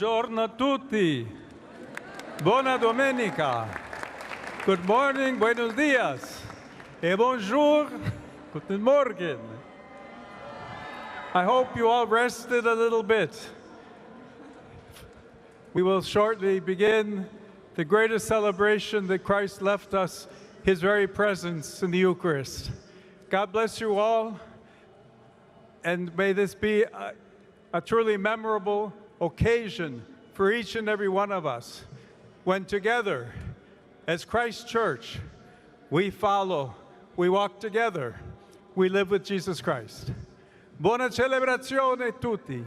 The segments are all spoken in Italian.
Buongiorno a tutti. Buona domenica. Good morning, buenos dias. Et bonjour, guten Morgen. I hope you all rested a little bit. We will shortly begin the greatest celebration that Christ left us, his very presence in the Eucharist. God bless you all, and may this be a truly memorable occasion for each and every one of us, when together, as Christ Church, we follow, we walk together, we live with Jesus Christ. Buona celebrazione a tutti.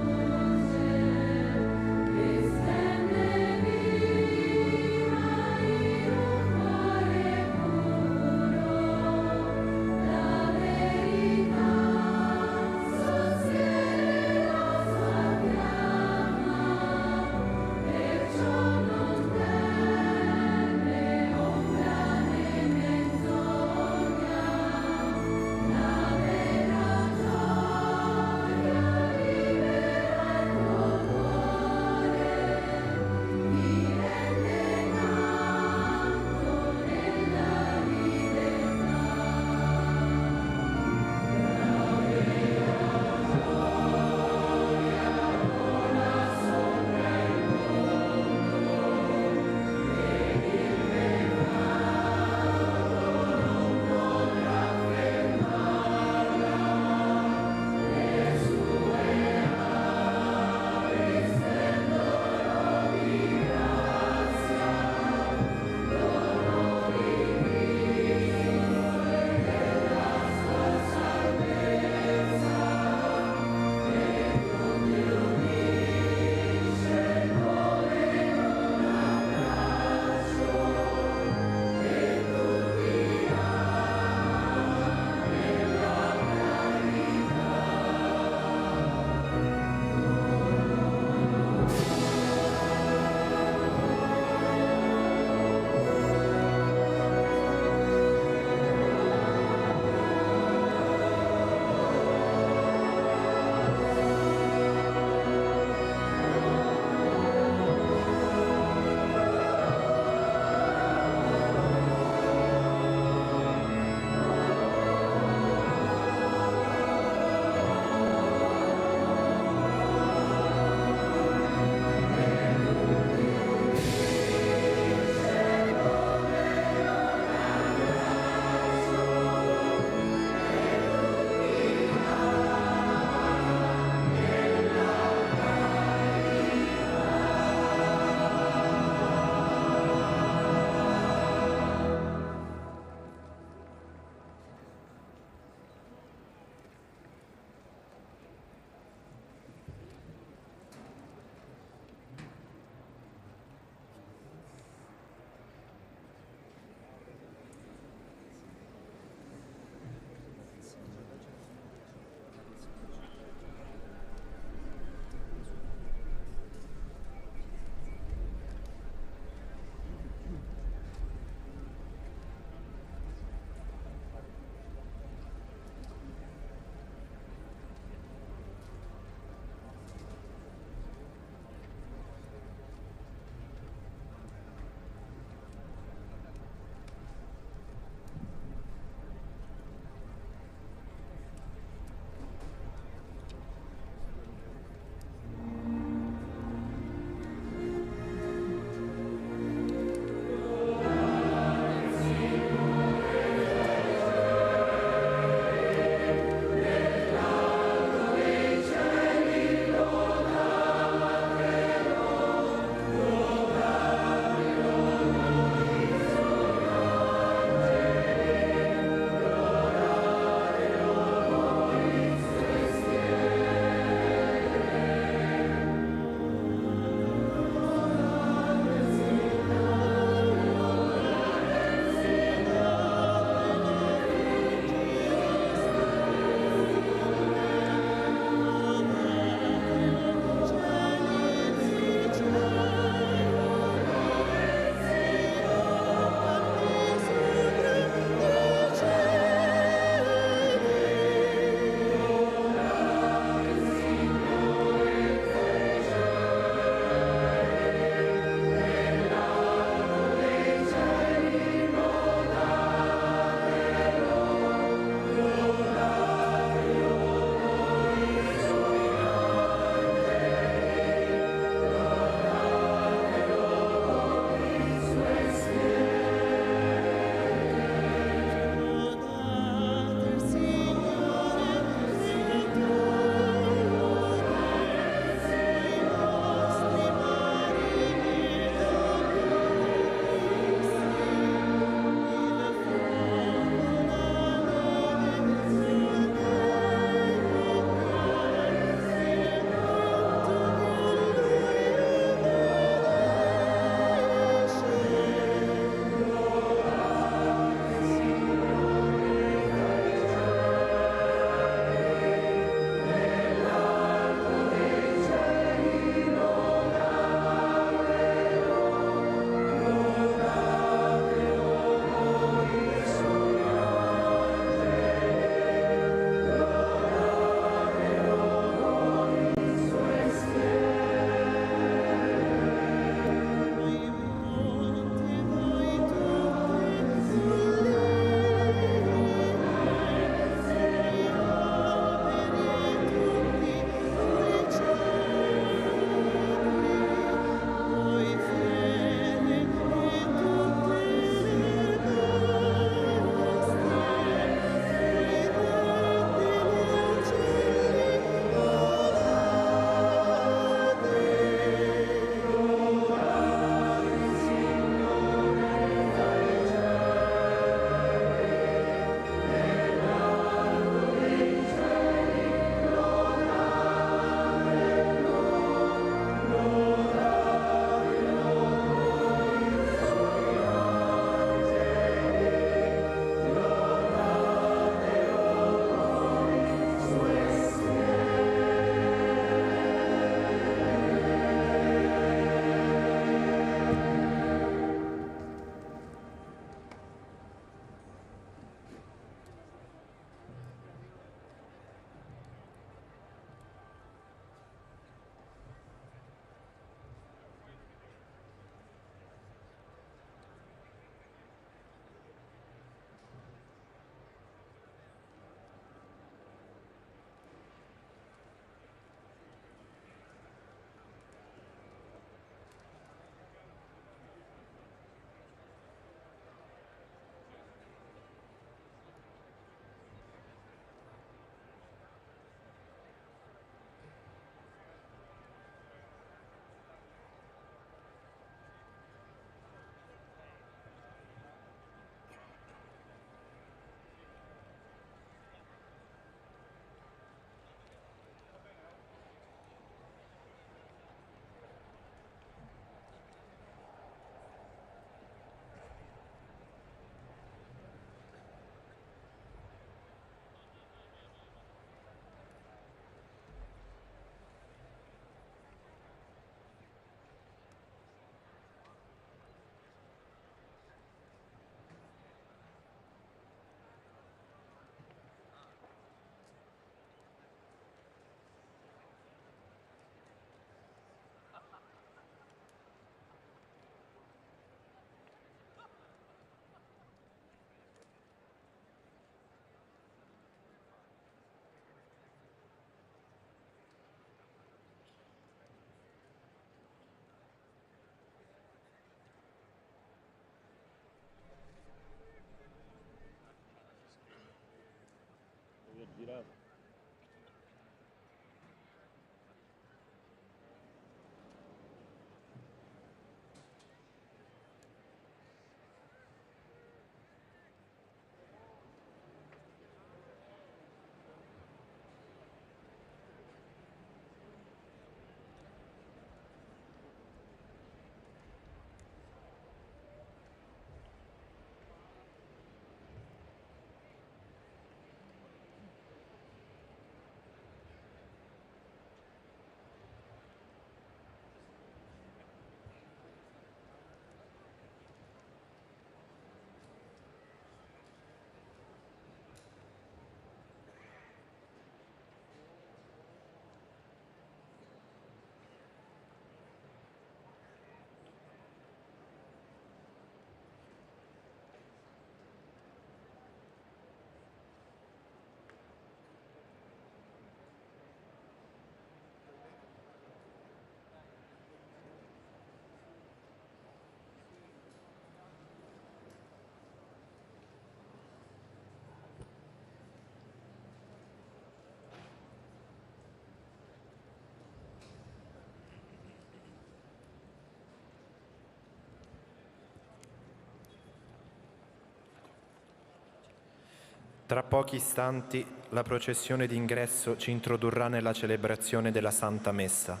Tra pochi istanti la processione d'ingresso ci introdurrà nella celebrazione della Santa Messa.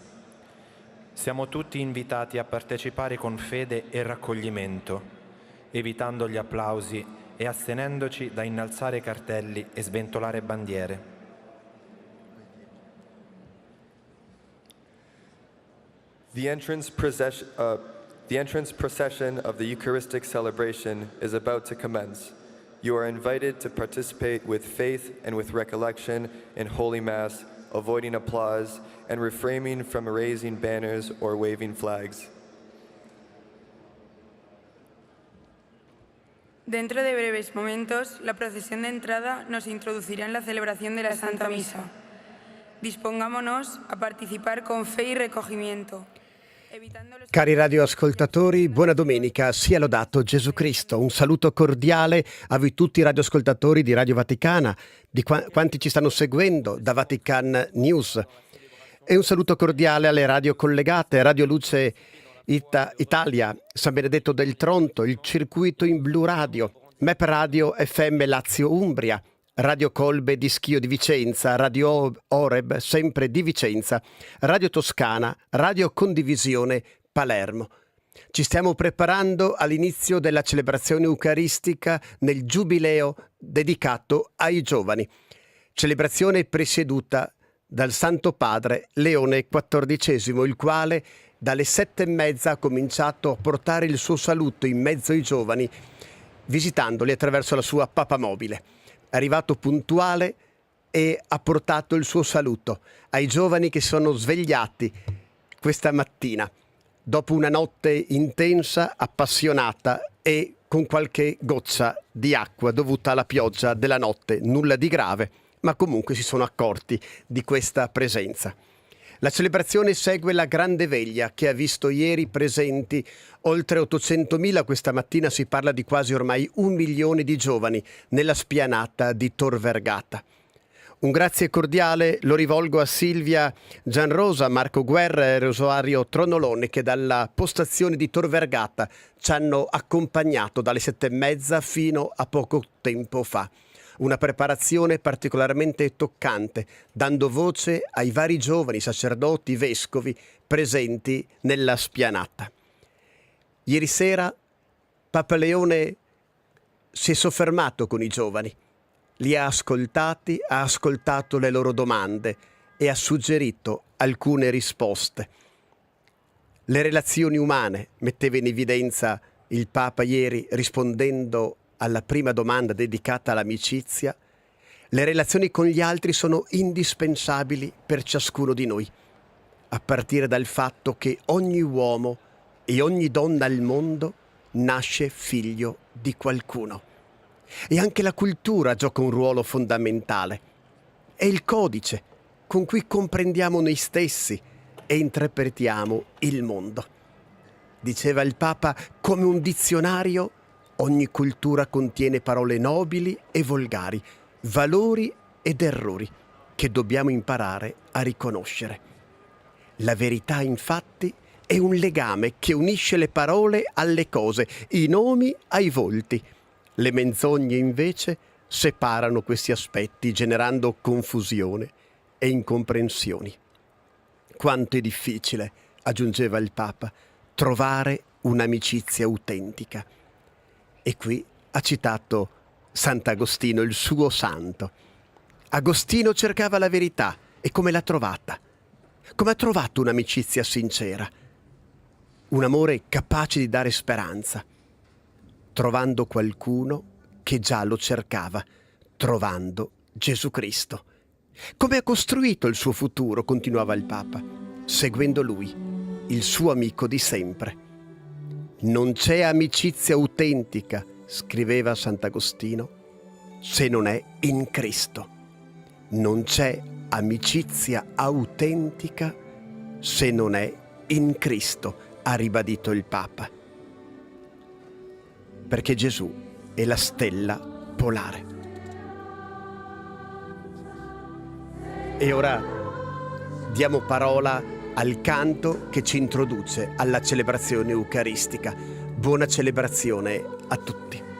Siamo tutti invitati a partecipare con fede e raccoglimento, evitando gli applausi e astenendoci da innalzare cartelli e sventolare bandiere. The entrance procession of the Eucharistic celebration is about to commence. You are invited to participate with faith and with recollection in Holy Mass, avoiding applause and refraining from raising banners or waving flags. Dentro de breves momentos, la procesión de entrada nos introducirá en la celebración de la Santa Misa. Dispongámonos a participar con fe y recogimiento. Cari radioascoltatori, buona domenica, sia lodato Gesù Cristo. Un saluto cordiale a voi tutti i radioascoltatori di Radio Vaticana, di quanti ci stanno seguendo da Vatican News. E un saluto cordiale alle radio collegate, Radio Luce Italia, San Benedetto del Tronto, il circuito in Blu Radio, MEP Radio FM Lazio Umbria, Radio Colbe di Schio di Vicenza, Radio Oreb, sempre di Vicenza, Radio Toscana, Radio Condivisione Palermo. Ci stiamo preparando all'inizio della celebrazione eucaristica nel giubileo dedicato ai giovani. Celebrazione presieduta dal Santo Padre Leone XIV, il quale dalle 7:30 ha cominciato a portare il suo saluto in mezzo ai giovani, visitandoli attraverso la sua papamobile. È arrivato puntuale e ha portato il suo saluto ai giovani che sono svegliati questa mattina, dopo una notte intensa, appassionata e con qualche goccia di acqua dovuta alla pioggia della notte. Nulla di grave, ma comunque si sono accorti di questa presenza. La celebrazione segue la grande veglia che ha visto ieri presenti oltre 800.000, questa mattina si parla di quasi ormai 1 milione di giovani nella spianata di Tor Vergata. Un grazie cordiale lo rivolgo a Silvia Gianrosa, Marco Guerra e Rosario Tronolone che dalla postazione di Tor Vergata ci hanno accompagnato dalle 7:30 fino a poco tempo fa. Una preparazione particolarmente toccante, dando voce ai vari giovani sacerdoti, vescovi presenti nella spianata. Ieri sera Papa Leone si è soffermato con i giovani, li ha ascoltati, ha ascoltato le loro domande e ha suggerito alcune risposte. Le relazioni umane metteva in evidenza il Papa ieri rispondendo alla prima domanda dedicata all'amicizia. Le relazioni con gli altri sono indispensabili per ciascuno di noi, a partire dal fatto che ogni uomo e ogni donna al mondo nasce figlio di qualcuno. E anche la cultura gioca un ruolo fondamentale. È il codice con cui comprendiamo noi stessi e interpretiamo il mondo. Diceva il Papa, come un dizionario, ogni cultura contiene parole nobili e volgari, valori ed errori che dobbiamo imparare a riconoscere. La verità, infatti, è un legame che unisce le parole alle cose, i nomi ai volti. Le menzogne, invece, separano questi aspetti, generando confusione e incomprensioni. Quanto è difficile, aggiungeva il Papa, trovare un'amicizia autentica. E qui ha citato Sant'Agostino, il suo santo. Agostino cercava la verità e come l'ha trovata? Come ha trovato un'amicizia sincera? Un amore capace di dare speranza, trovando qualcuno che già lo cercava, trovando Gesù Cristo. Come ha costruito il suo futuro, continuava il Papa, seguendo lui, il suo amico di sempre. Non c'è amicizia autentica, scriveva Sant'Agostino, se non è in Cristo. Non c'è amicizia autentica se non è in Cristo, ha ribadito il Papa. Perché Gesù è la stella polare. E ora diamo parola al canto che ci introduce alla celebrazione eucaristica. Buona celebrazione a tutti.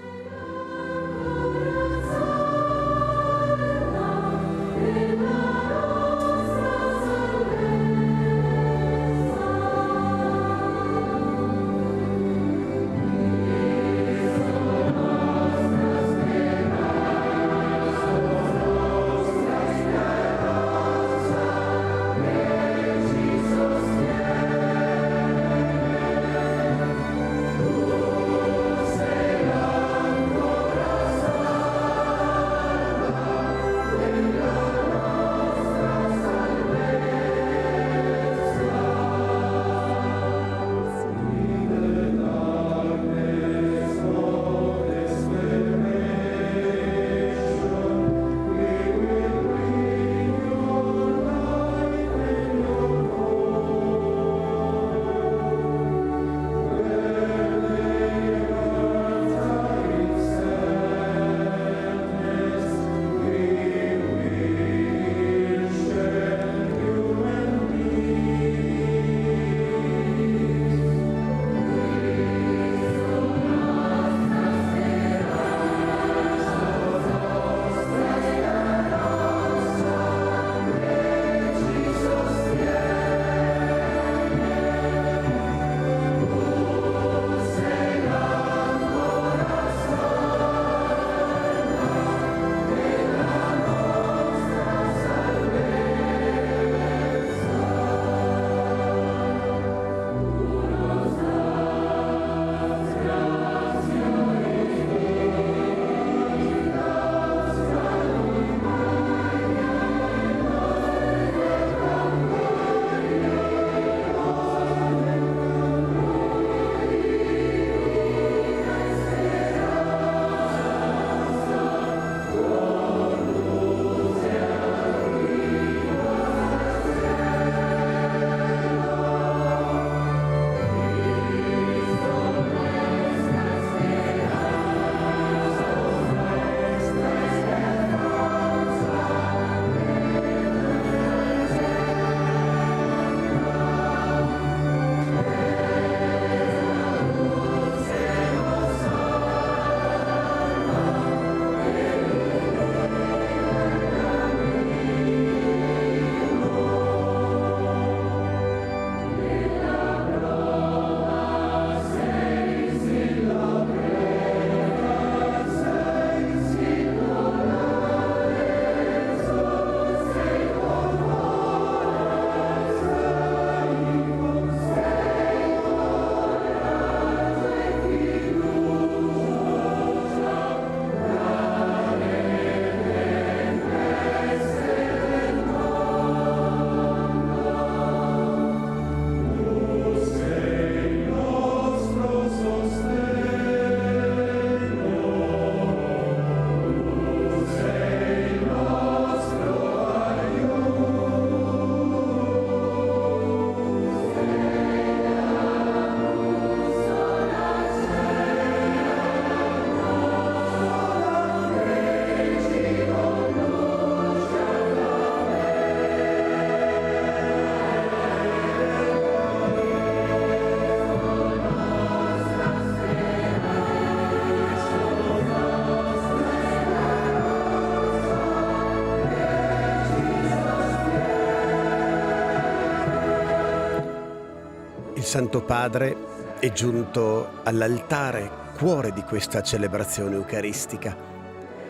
Santo Padre è giunto all'altare, cuore di questa celebrazione eucaristica.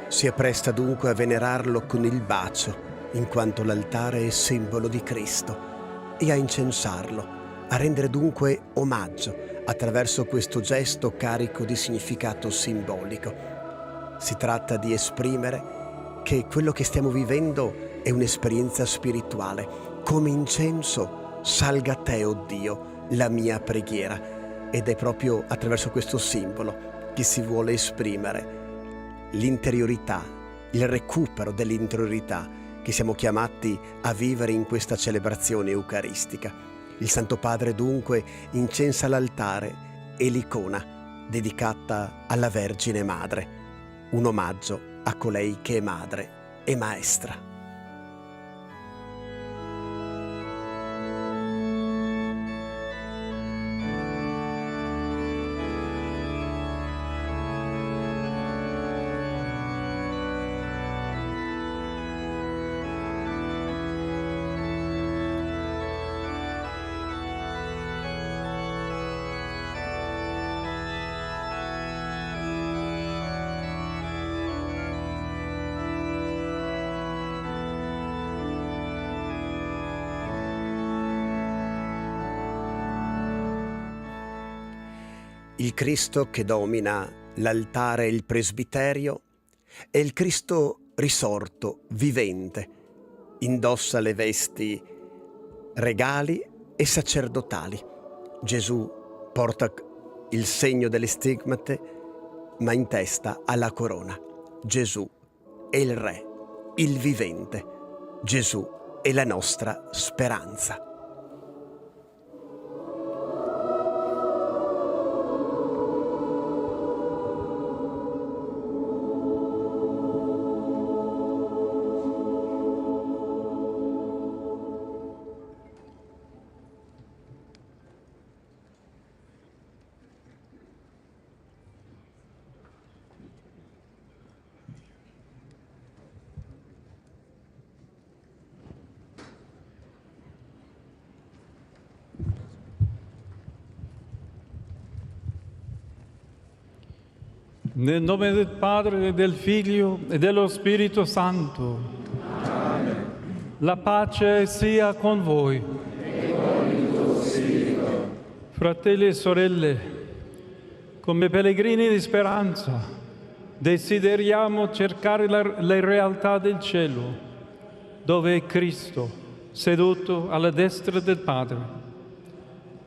Si appresta dunque a venerarlo con il bacio, in quanto l'altare è simbolo di Cristo, e a incensarlo, a rendere dunque omaggio attraverso questo gesto carico di significato simbolico. Si tratta di esprimere che quello che stiamo vivendo è un'esperienza spirituale. Come incenso salga a te, oh Dio, la mia preghiera. Ed è proprio attraverso questo simbolo che si vuole esprimere l'interiorità, il recupero dell'interiorità che siamo chiamati a vivere in questa celebrazione eucaristica. Il Santo Padre dunque incensa l'altare e l'icona dedicata alla Vergine Madre, un omaggio a colei che è madre e maestra. Il Cristo che domina l'altare e il presbiterio è il Cristo risorto, vivente. Indossa le vesti regali e sacerdotali. Gesù porta il segno delle stigmate, ma in testa ha la corona. Gesù è il Re, il vivente. Gesù è la nostra speranza. Nel nome del Padre, e del Figlio e dello Spirito Santo. Amen. La pace sia con voi. E con il tuo spirito. Fratelli e sorelle, come pellegrini di speranza, desideriamo cercare le realtà del cielo, dove è Cristo, seduto alla destra del Padre.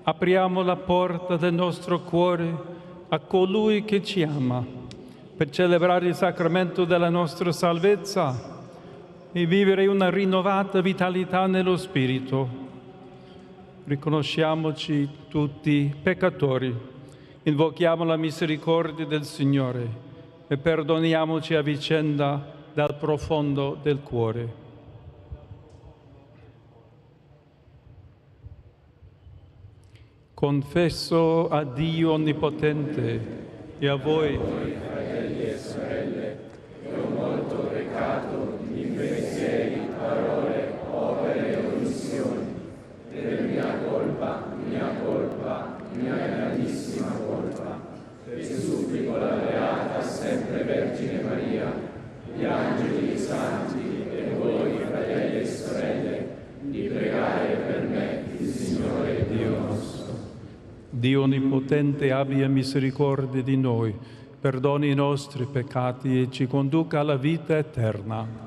Apriamo la porta del nostro cuore a colui che ci ama, per celebrare il sacramento della nostra salvezza e vivere una rinnovata vitalità nello Spirito. Riconosciamoci tutti peccatori, invochiamo la misericordia del Signore e perdoniamoci a vicenda dal profondo del cuore. Confesso a Dio Onnipotente e a voi, fratelli e sorelle, che ho molto peccato in pensieri, parole, opere e omissioni. Per mia colpa, mia grandissima colpa. E supplico la Beata sempre Vergine Maria, gli angeli, i santi e voi, fratelli e sorelle, di pregare per me, il Signore Dio nostro. Dio Onnipotente abbia misericordia di noi, perdoni i nostri peccati e ci conduca alla vita eterna.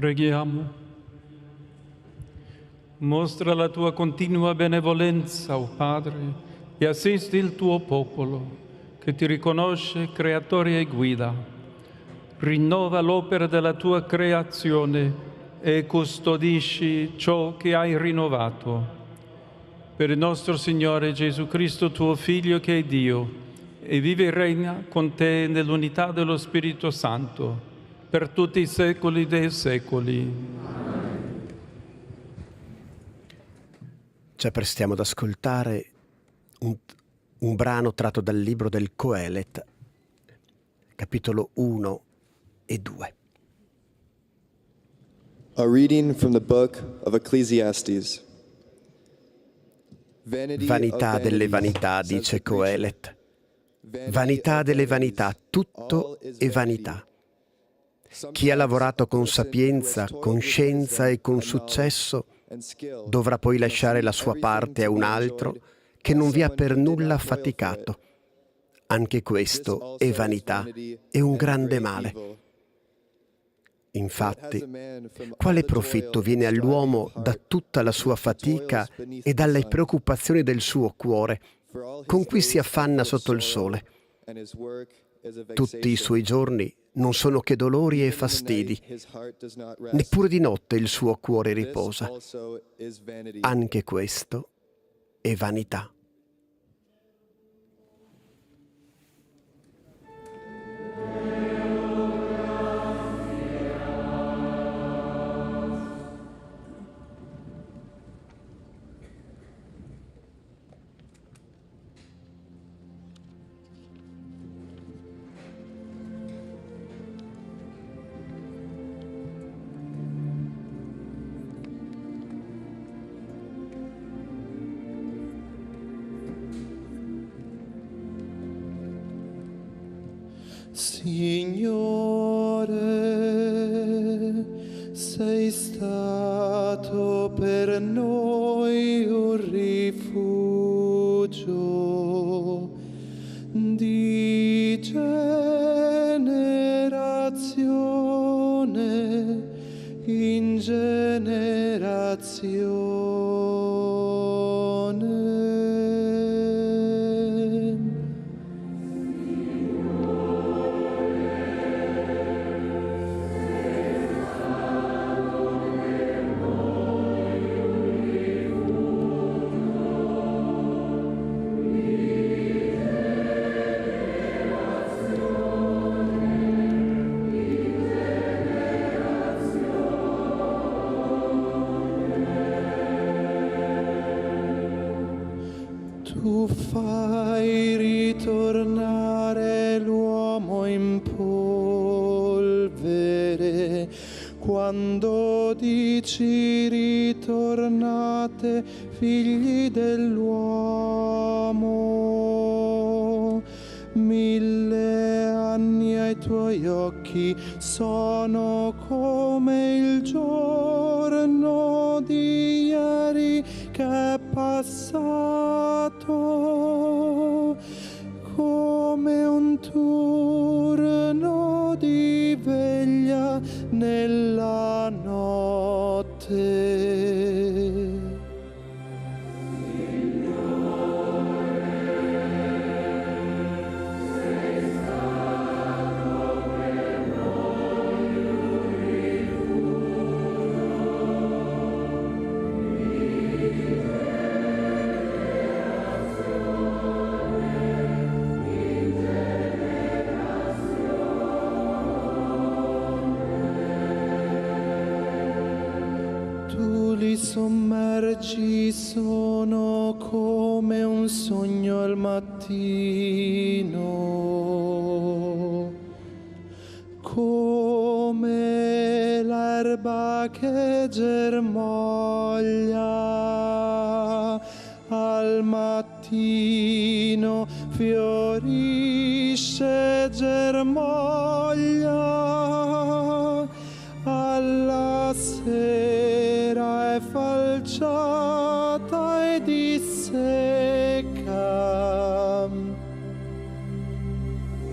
Preghiamo. Mostra la tua continua benevolenza, o Padre, e assisti il tuo popolo, che ti riconosce creatore e guida. Rinnova l'opera della tua creazione e custodisci ciò che hai rinnovato. Per il nostro Signore Gesù Cristo, tuo Figlio, che è Dio, e vive e regna con te nell'unità dello Spirito Santo, per tutti i secoli dei secoli. Ci apprestiamo ad ascoltare un brano tratto dal libro del Coelet, capitolo 1 e 2. A reading from the book of Ecclesiastes. Vanità delle vanità, dice Coelet. Vanità delle vanità, tutto è vanità. Chi ha lavorato con sapienza, con scienza e con successo dovrà poi lasciare la sua parte a un altro che non vi ha per nulla affaticato. Anche questo è vanità, è un grande male. Infatti, quale profitto viene all'uomo da tutta la sua fatica e dalle preoccupazioni del suo cuore, con cui si affanna sotto il sole? Tutti i suoi giorni non sono che dolori e fastidi, neppure di notte il suo cuore riposa. Anche questo è vanità. Signore, sei stato per noi un rifugio di generazione in generazione. Tu fai ritornare l'uomo in polvere, quando dici ritornate, figli dell'uomo. 1000 anni ai tuoi occhi sono come il giorno di ieri che è passato, come un turno di veglia nella notte. Li sommergi, sono come un sogno al mattino, come l'erba che germoglia al mattino, fiorisce, germoglia, alla sera è falciata e dissecca.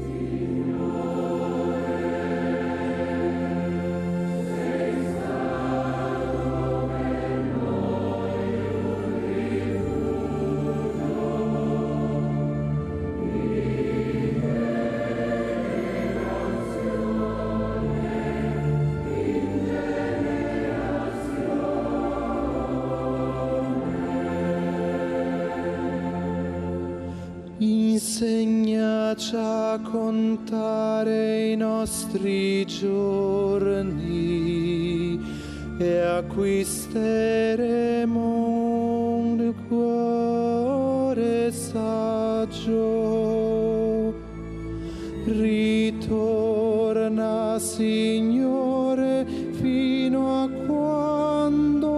Signore, sei Insegnaci a contare i nostri giorni e acquisteremo un cuore saggio. Ritorna, Signore, fino a quando?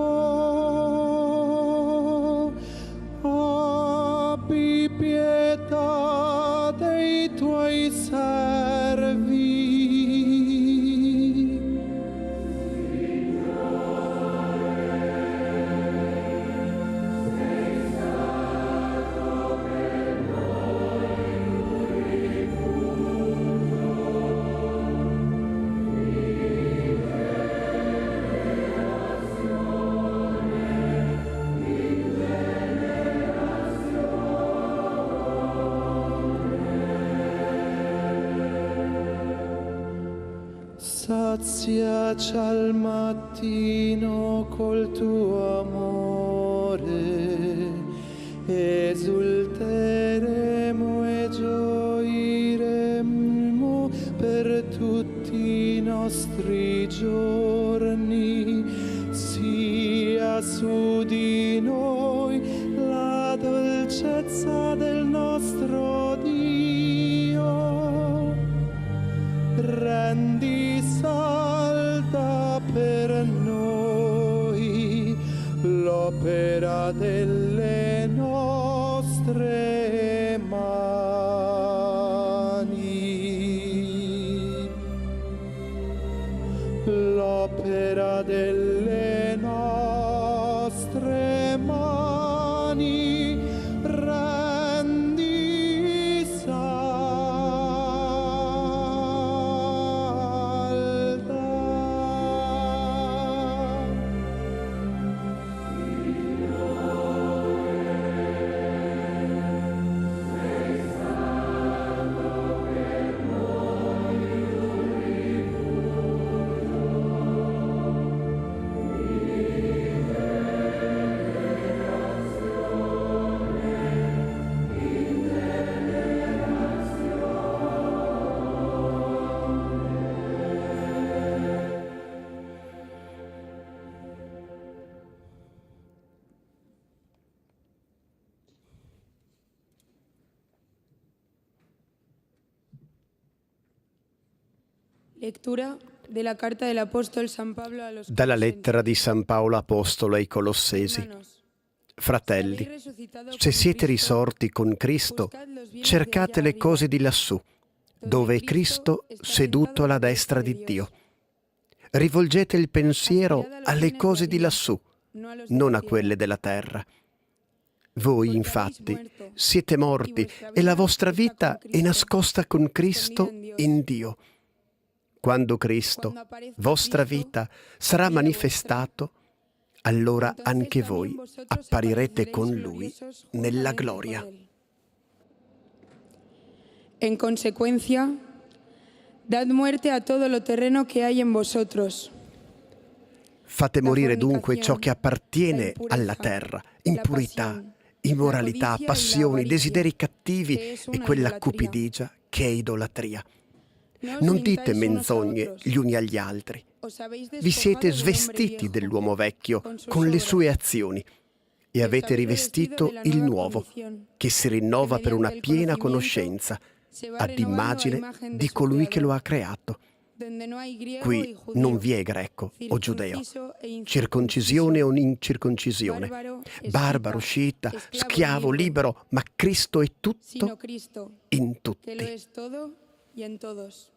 Abbi pietà dei tuoi servi. Saziaci al mattino col tuo amore, esulteremo e gioiremo per tutti i nostri giorni. Sia su di noi la dolcezza del nostro Dio. Rendi salda per noi l'opera delle nostre mani. L'opera delle nostre mani. Rendi Lectura della carta dell'Apostolo San Paolo allo Dalla lettera di San Paolo Apostolo ai Colossesi. Fratelli, se siete risorti con Cristo, cercate le cose di lassù, dove è Cristo seduto alla destra di Dio. Rivolgete il pensiero alle cose di lassù, non a quelle della terra. Voi, infatti, siete morti e la vostra vita è nascosta con Cristo in Dio. Quando Cristo, vostra vita, sarà manifestato, allora anche voi apparirete con Lui nella gloria. En consecuencia, dad muerte a todo lo terreno que hay en vosotros. Fate morire dunque ciò che appartiene alla terra, impurità, immoralità, passioni, desideri cattivi e quella cupidigia che è idolatria. Non dite menzogne gli uni agli altri. Vi siete svestiti dell'uomo vecchio con le sue azioni e avete rivestito il nuovo, che si rinnova per una piena conoscenza, ad immagine di colui che lo ha creato. Qui non vi è greco o giudeo, circoncisione o incirconcisione, barbaro, sciita, schiavo, libero, ma Cristo è tutto in tutti. Y en todos.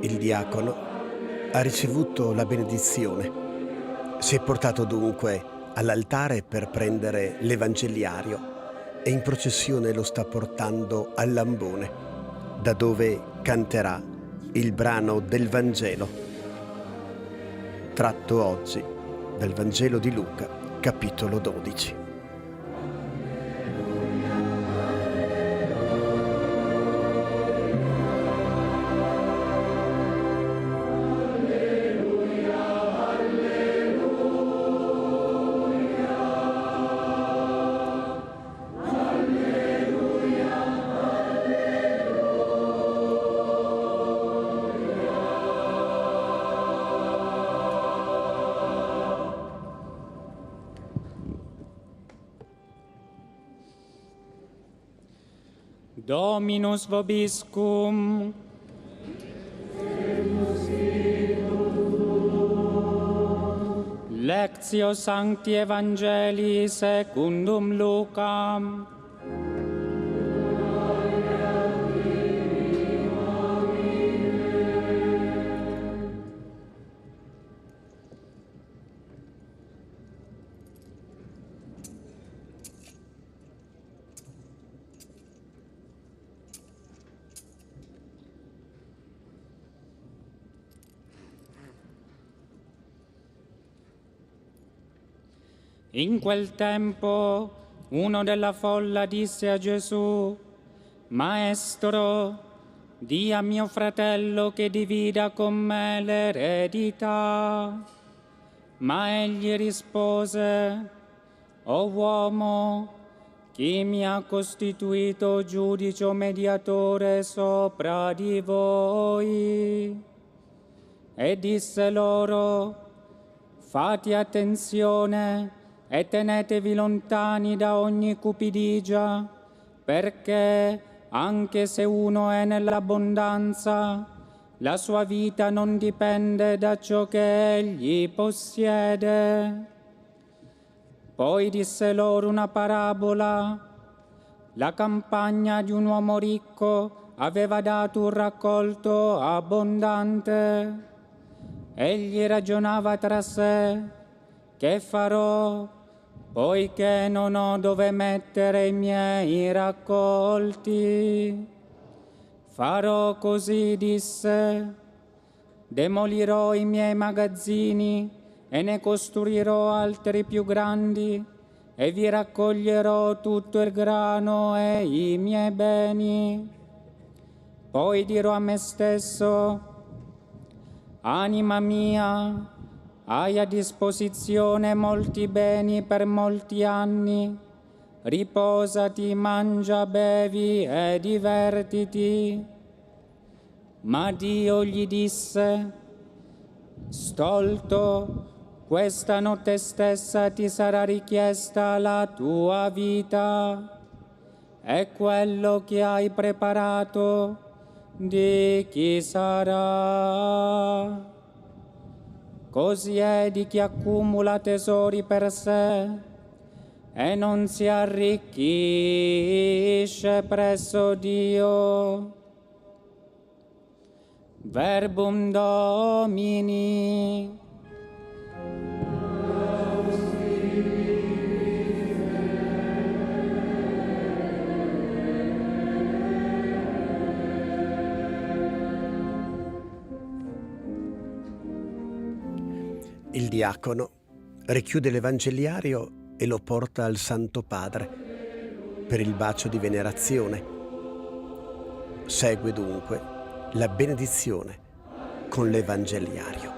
Il diacono ha ricevuto la benedizione. Si è portato dunque all'altare per prendere l'Evangeliario e in processione lo sta portando al Lambone, da dove canterà il brano del Vangelo, tratto oggi dal Vangelo di Luca, capitolo 12. Dominus vobiscum. Lectio Sancti Evangelii secundum Lucam. In quel tempo uno della folla disse a Gesù: Maestro, di a mio fratello che divida con me l'eredità. Ma egli rispose: O uomo, chi mi ha costituito giudice o mediatore sopra di voi? E disse loro: Fate attenzione e tenetevi lontani da ogni cupidigia, perché anche se uno è nell'abbondanza, la sua vita non dipende da ciò che egli possiede. Poi disse loro una parabola. La campagna di un uomo ricco aveva dato un raccolto abbondante. Egli ragionava tra sé: che farò, poiché non ho dove mettere i miei raccolti? Farò così, disse: demolirò i miei magazzini e ne costruirò altri più grandi, e vi raccoglierò tutto il grano e i miei beni. Poi dirò a me stesso: anima mia, hai a disposizione molti beni per molti anni, riposati, mangia, bevi e divertiti. Ma Dio gli disse: stolto, questa notte stessa ti sarà richiesta la tua vita, e quello che hai preparato di chi sarà? Così è di chi accumula tesori per sé e non si arricchisce presso Dio. Verbum Domini. Il diacono richiude l'Evangeliario e lo porta al Santo Padre per il bacio di venerazione. Segue dunque la benedizione con l'Evangeliario.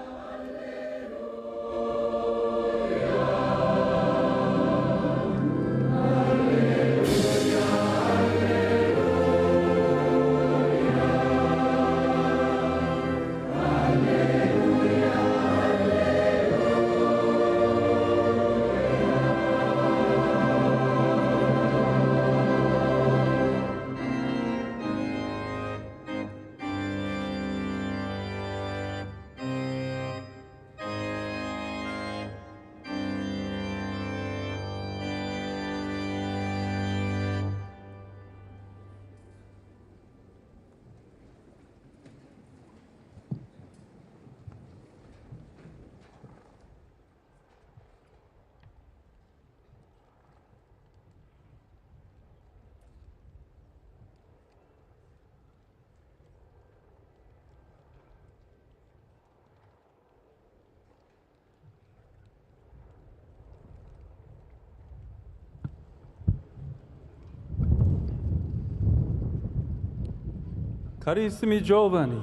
Carissimi giovani,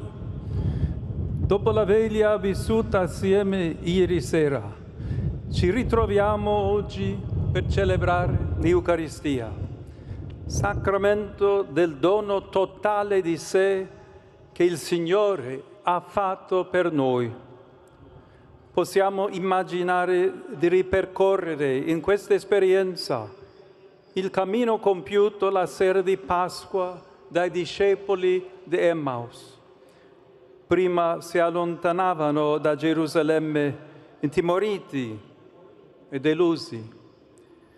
dopo la veglia vissuta assieme ieri sera, ci ritroviamo oggi per celebrare l'Eucaristia, sacramento del dono totale di sé che il Signore ha fatto per noi. Possiamo immaginare di ripercorrere in questa esperienza il cammino compiuto la sera di Pasqua dai discepoli di Emmaus. Prima si allontanavano da Gerusalemme intimoriti e delusi.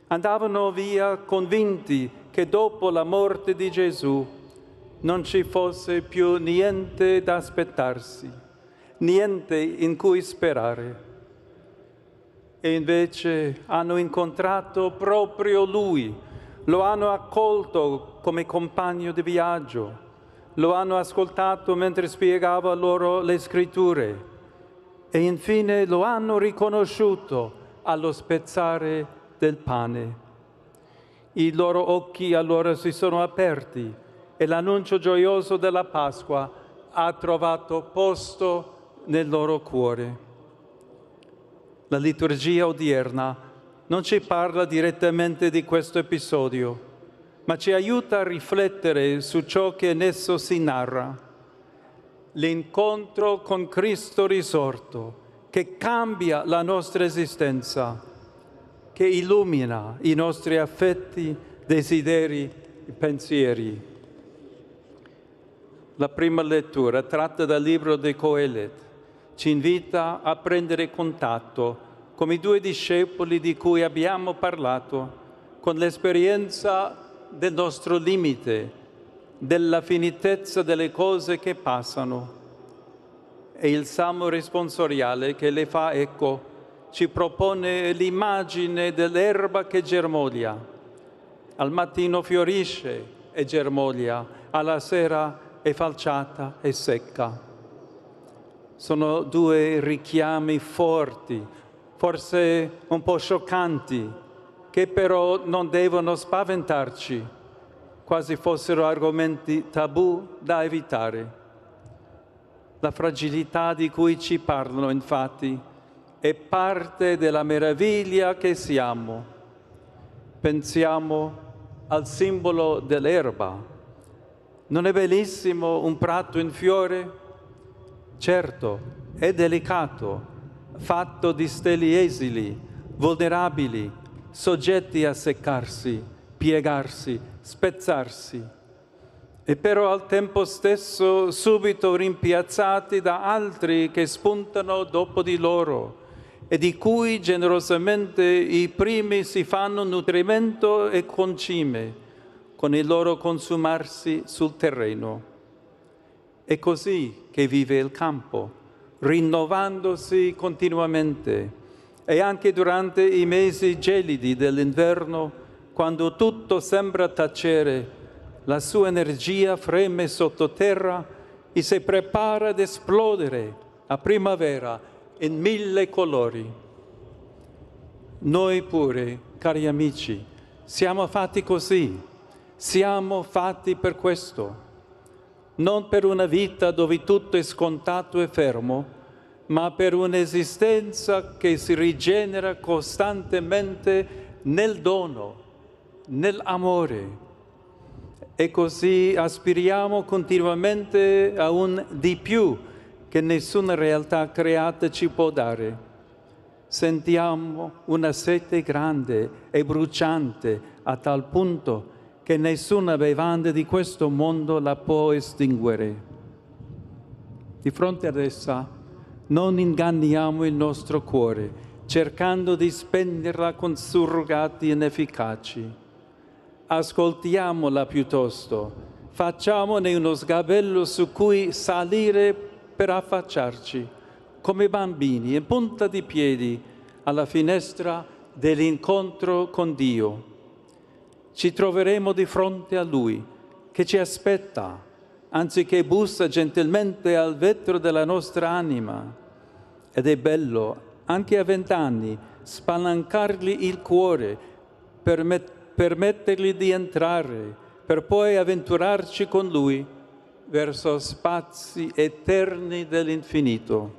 Andavano via convinti che dopo la morte di Gesù non ci fosse più niente da aspettarsi, niente in cui sperare. E invece hanno incontrato proprio Lui, lo hanno accolto come compagno di viaggio, lo hanno ascoltato mentre spiegava loro le Scritture e infine lo hanno riconosciuto allo spezzare del pane. I loro occhi allora si sono aperti e l'annuncio gioioso della Pasqua ha trovato posto nel loro cuore. La liturgia odierna non ci parla direttamente di questo episodio, ma ci aiuta a riflettere su ciò che in esso si narra. L'incontro con Cristo risorto, che cambia la nostra esistenza, che illumina i nostri affetti, desideri e pensieri. La prima lettura, tratta dal libro di Coelet, ci invita a prendere contatto con i due discepoli di cui abbiamo parlato, con l'esperienza del nostro limite, della finitezza delle cose che passano. E il Salmo responsoriale che le fa eco ci propone l'immagine dell'erba che germoglia. Al mattino fiorisce e germoglia, alla sera è falciata e secca. Sono due richiami forti, forse un po' scioccanti, che però non devono spaventarci, quasi fossero argomenti tabù da evitare. La fragilità di cui ci parlano, infatti, è parte della meraviglia che siamo. Pensiamo al simbolo dell'erba. Non è bellissimo un prato in fiore? Certo, è delicato, fatto di steli esili, vulnerabili, soggetti a seccarsi, piegarsi, spezzarsi, e però al tempo stesso subito rimpiazzati da altri che spuntano dopo di loro e di cui generosamente i primi si fanno nutrimento e concime con il loro consumarsi sul terreno. È così che vive il campo, rinnovandosi continuamente e anche durante i mesi gelidi dell'inverno, quando tutto sembra tacere, la sua energia freme sottoterra e si prepara ad esplodere a primavera in 1000 colori. Noi pure, cari amici, siamo fatti così, siamo fatti per questo. Non per una vita dove tutto è scontato e fermo, ma per un'esistenza che si rigenera costantemente nel dono, nell'amore. E così aspiriamo continuamente a un di più che nessuna realtà creata ci può dare. Sentiamo una sete grande e bruciante a tal punto che nessuna bevanda di questo mondo la può estinguere. Di fronte ad essa non inganniamo il nostro cuore, cercando di spenderla con surrogati inefficaci. Ascoltiamola piuttosto, facciamone uno sgabello su cui salire per affacciarci, come bambini, in punta di piedi, alla finestra dell'incontro con Dio. Ci troveremo di fronte a Lui, che ci aspetta, anziché bussa gentilmente al vetro della nostra anima. Ed è bello, anche a 20 anni, spalancargli il cuore, permettergli di entrare, per poi avventurarci con Lui verso spazi eterni dell'infinito.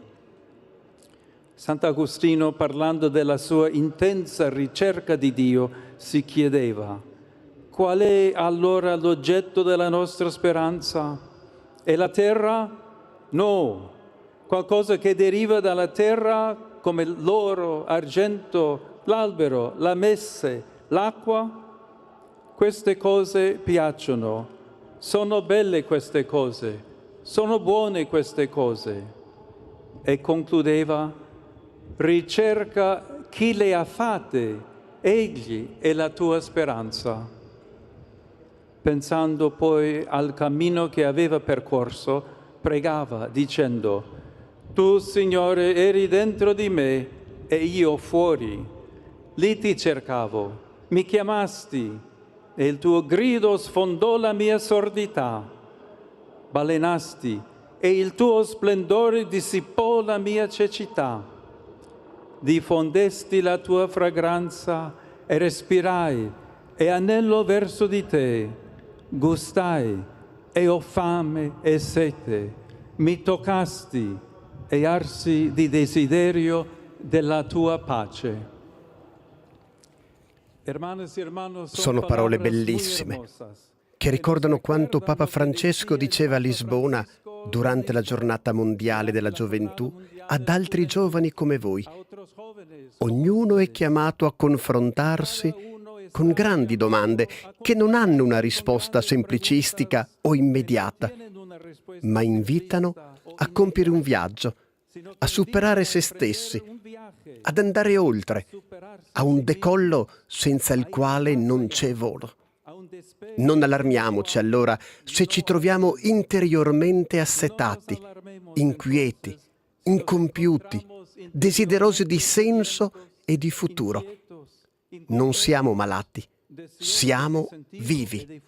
Sant'Agostino, parlando della sua intensa ricerca di Dio, si chiedeva: qual è allora l'oggetto della nostra speranza? È la terra? No. Qualcosa che deriva dalla terra come l'oro, argento, l'albero, la messe, l'acqua? Queste cose piacciono, sono belle queste cose, sono buone queste cose. E concludeva: ricerca chi le ha fatte, egli è la tua speranza. Pensando poi al cammino che aveva percorso, pregava dicendo: tu, Signore, eri dentro di me e io fuori. Lì ti cercavo, mi chiamasti e il tuo grido sfondò la mia sordità. Balenasti e il tuo splendore dissipò la mia cecità. Diffondesti la tua fragranza e respirai e anello verso di te. Gustai e ho fame e sete. Mi toccasti e arsi di desiderio della tua pace. Sono parole bellissime che ricordano quanto Papa Francesco diceva a Lisbona durante la giornata mondiale della gioventù ad altri giovani come voi. Ognuno è chiamato a confrontarsi con grandi domande che non hanno una risposta semplicistica o immediata, ma invitano a compiere un viaggio, a superare se stessi, ad andare oltre, a un decollo senza il quale non c'è volo. Non allarmiamoci allora se ci troviamo interiormente assetati, inquieti, incompiuti, desiderosi di senso e di futuro. Non siamo malati, siamo vivi.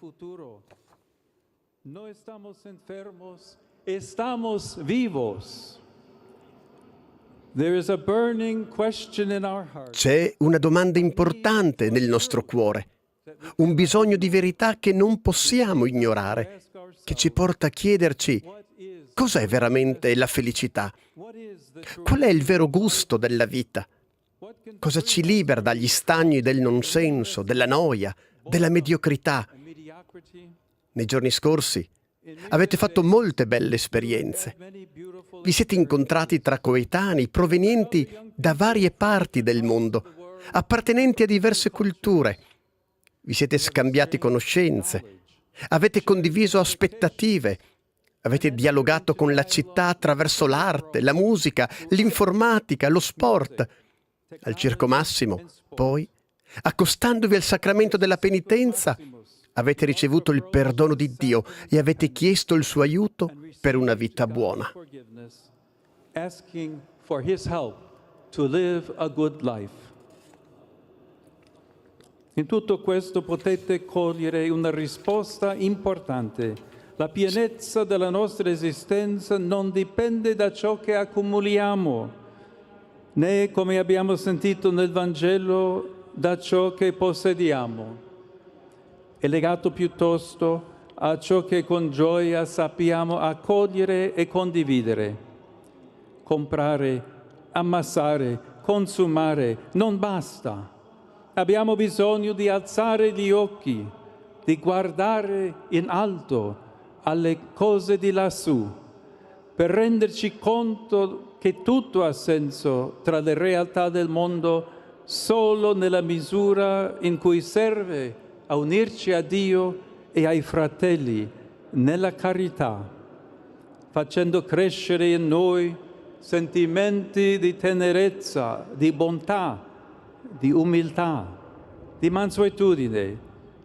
No estamos enfermos, estamos vivos. There is a burning question in our heart. C'è una domanda importante nel nostro cuore, un bisogno di verità che non possiamo ignorare, che ci porta a chiederci: cos'è veramente la felicità? Qual è il vero gusto della vita? Cosa ci libera dagli stagni del non senso, della noia, della mediocrità? Nei giorni scorsi avete fatto molte belle esperienze. Vi siete incontrati tra coetanei provenienti da varie parti del mondo, appartenenti a diverse culture. Vi siete scambiati conoscenze, avete condiviso aspettative, avete dialogato con la città attraverso l'arte, la musica, l'informatica, lo sport. Al Circo Massimo, poi, accostandovi al sacramento della penitenza, avete ricevuto il perdono di Dio e avete chiesto il suo aiuto per una vita buona. Asking for his help to live a good life. In tutto questo potete cogliere una risposta importante. La pienezza della nostra esistenza non dipende da ciò che accumuliamo, né, come abbiamo sentito nel Vangelo, da ciò che possediamo. È legato piuttosto a ciò che con gioia sappiamo accogliere e condividere. Comprare, ammassare, consumare non basta. Abbiamo bisogno di alzare gli occhi, di guardare in alto alle cose di lassù, per renderci conto che tutto ha senso tra le realtà del mondo solo nella misura in cui serve a unirci a Dio e ai fratelli nella carità, facendo crescere in noi sentimenti di tenerezza, di bontà, di umiltà, di mansuetudine,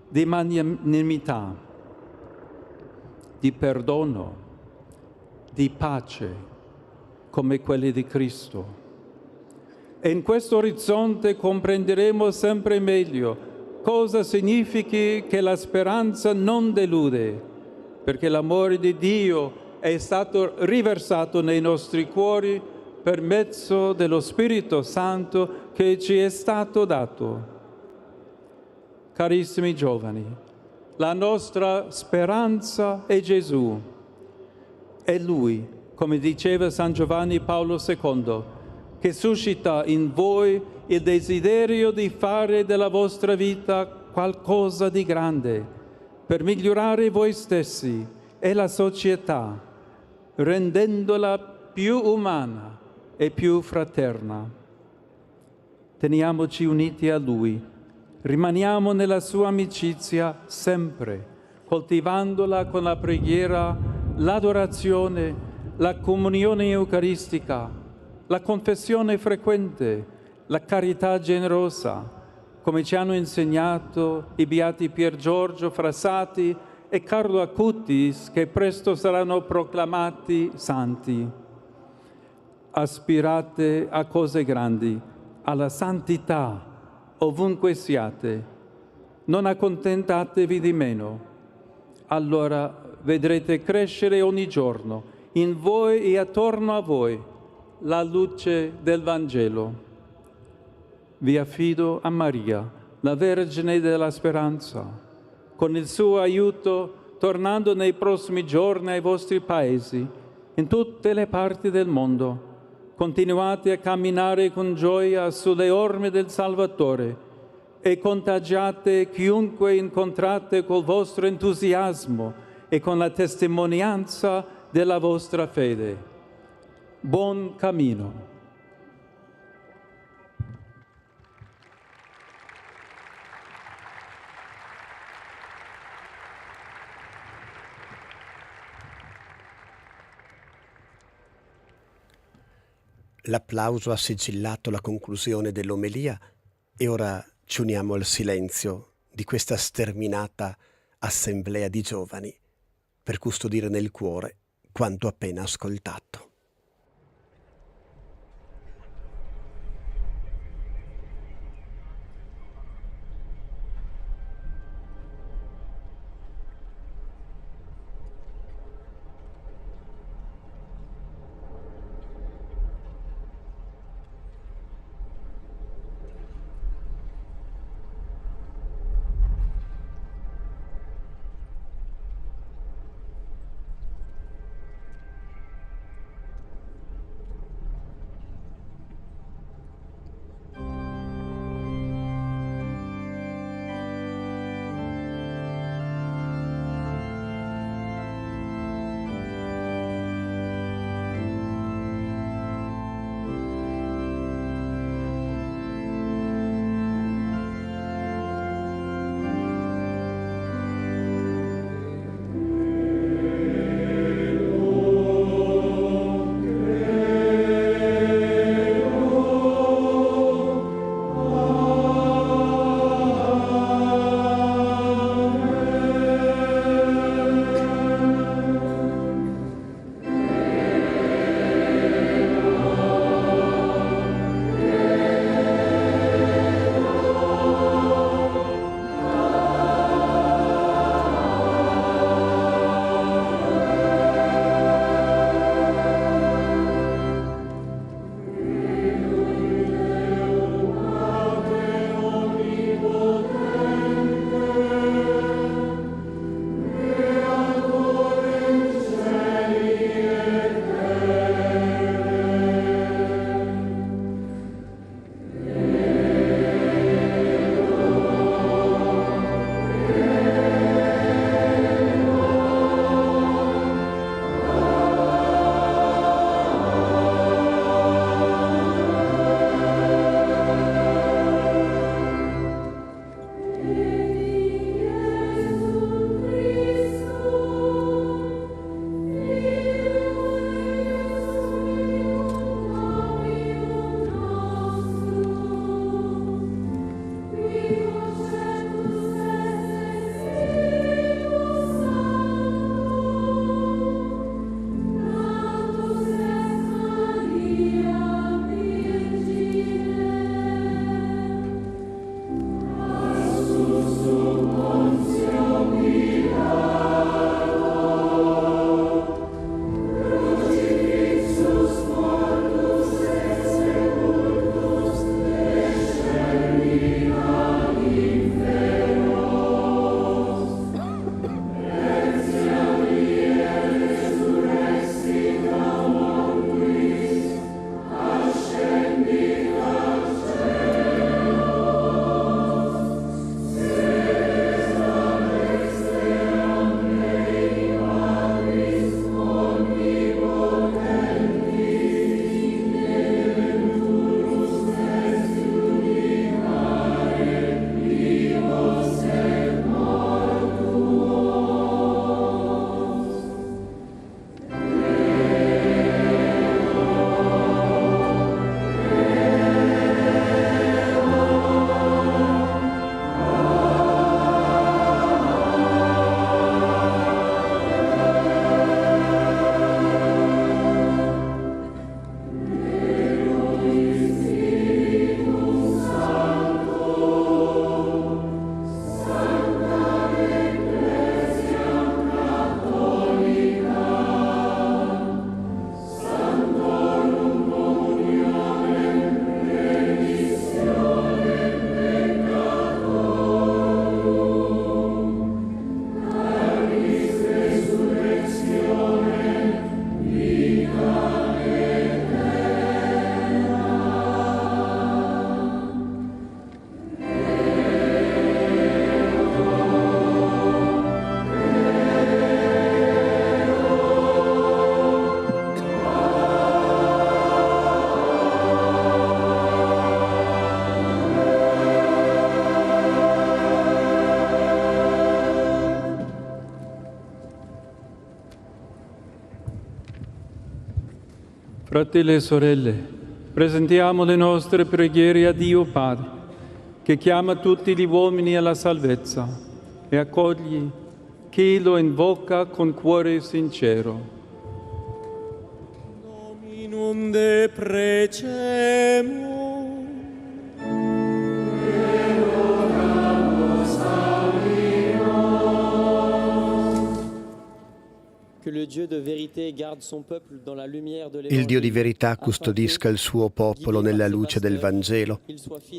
di magnanimità, di perdono, di pace, come quelli di Cristo. E in questo orizzonte comprenderemo sempre meglio cosa significhi che la speranza non delude, perché l'amore di Dio è stato riversato nei nostri cuori per mezzo dello Spirito Santo che ci è stato dato. Carissimi giovani, la nostra speranza è Gesù. È Lui, come diceva San Giovanni Paolo II, che suscita in voi il desiderio di fare della vostra vita qualcosa di grande, per migliorare voi stessi e la società, rendendola più umana e più fraterna. Teniamoci uniti a Lui, rimaniamo nella sua amicizia sempre, coltivandola con la preghiera, l'adorazione, la comunione eucaristica, la confessione frequente, la carità generosa, come ci hanno insegnato i beati Pier Giorgio Frassati e Carlo Acutis, che presto saranno proclamati santi. Aspirate a cose grandi, alla santità, ovunque siate. Non accontentatevi di meno. Allora vedrete crescere ogni giorno, in voi e attorno a voi, la luce del Vangelo. Vi affido a Maria, la Vergine della Speranza. Con il suo aiuto, tornando nei prossimi giorni ai vostri paesi, in tutte le parti del mondo, continuate a camminare con gioia sulle orme del Salvatore e contagiate chiunque incontrate col vostro entusiasmo e con la testimonianza della vostra fede. Buon cammino. L'applauso ha sigillato la conclusione dell'omelia e ora ci uniamo al silenzio di questa sterminata assemblea di giovani per custodire nel cuore quanto appena ascoltato. Fratelli e sorelle, presentiamo le nostre preghiere a Dio Padre, che chiama tutti gli uomini alla salvezza e accoglie chi lo invoca con cuore sincero. Dominum de precemo. Il Dio di verità custodisca il suo popolo nella luce del Vangelo,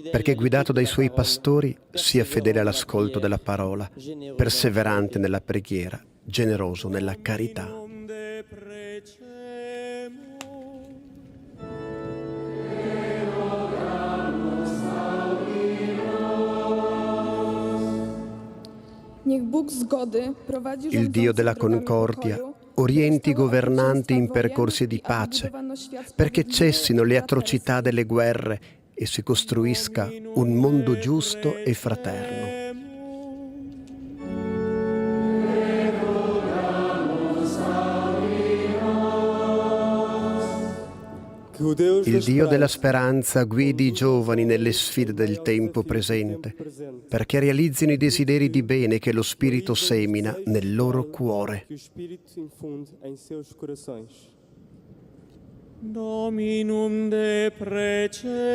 perché guidato dai suoi pastori sia fedele all'ascolto della parola, perseverante nella preghiera, generoso nella carità. Dominum de precemo. Il Dio della concordia orienti i governanti in percorsi di pace, perché cessino le atrocità delle guerre e si costruisca un mondo giusto e fraterno. Il Dio della speranza guidi i giovani nelle sfide del tempo presente, perché realizzino i desideri di bene che lo Spirito semina nel loro cuore. Dominum de precemo.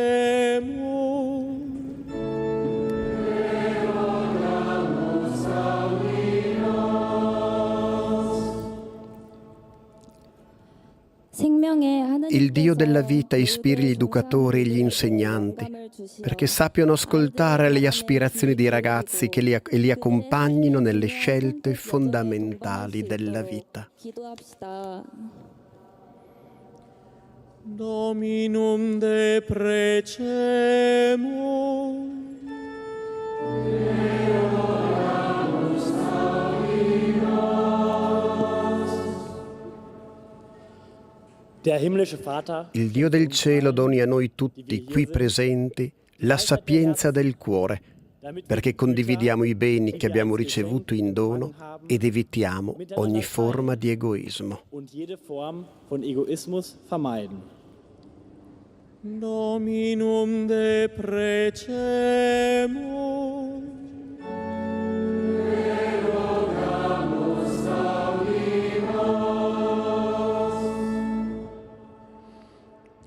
Il Dio della vita ispiri gli educatori e gli insegnanti, perché sappiano ascoltare le aspirazioni dei ragazzi che li accompagnino nelle scelte fondamentali della vita. Dominum de precemo. Il Dio del cielo doni a noi tutti qui presenti la sapienza del cuore, perché condividiamo i beni che abbiamo ricevuto in dono ed evitiamo ogni forma di egoismo. Dominum de precemo.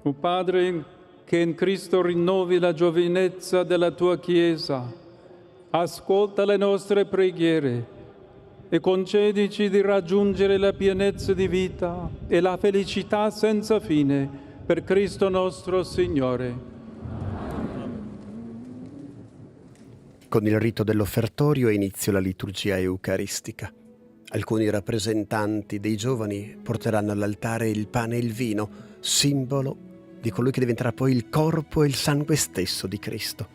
O Padre, che in Cristo rinnovi la giovinezza della tua Chiesa, ascolta le nostre preghiere e concedici di raggiungere la pienezza di vita e la felicità senza fine per Cristo nostro Signore. Con il rito dell'offertorio inizio la liturgia eucaristica. Alcuni rappresentanti dei giovani porteranno all'altare il pane e il vino, simbolo di colui che diventerà poi il corpo e il sangue stesso di Cristo.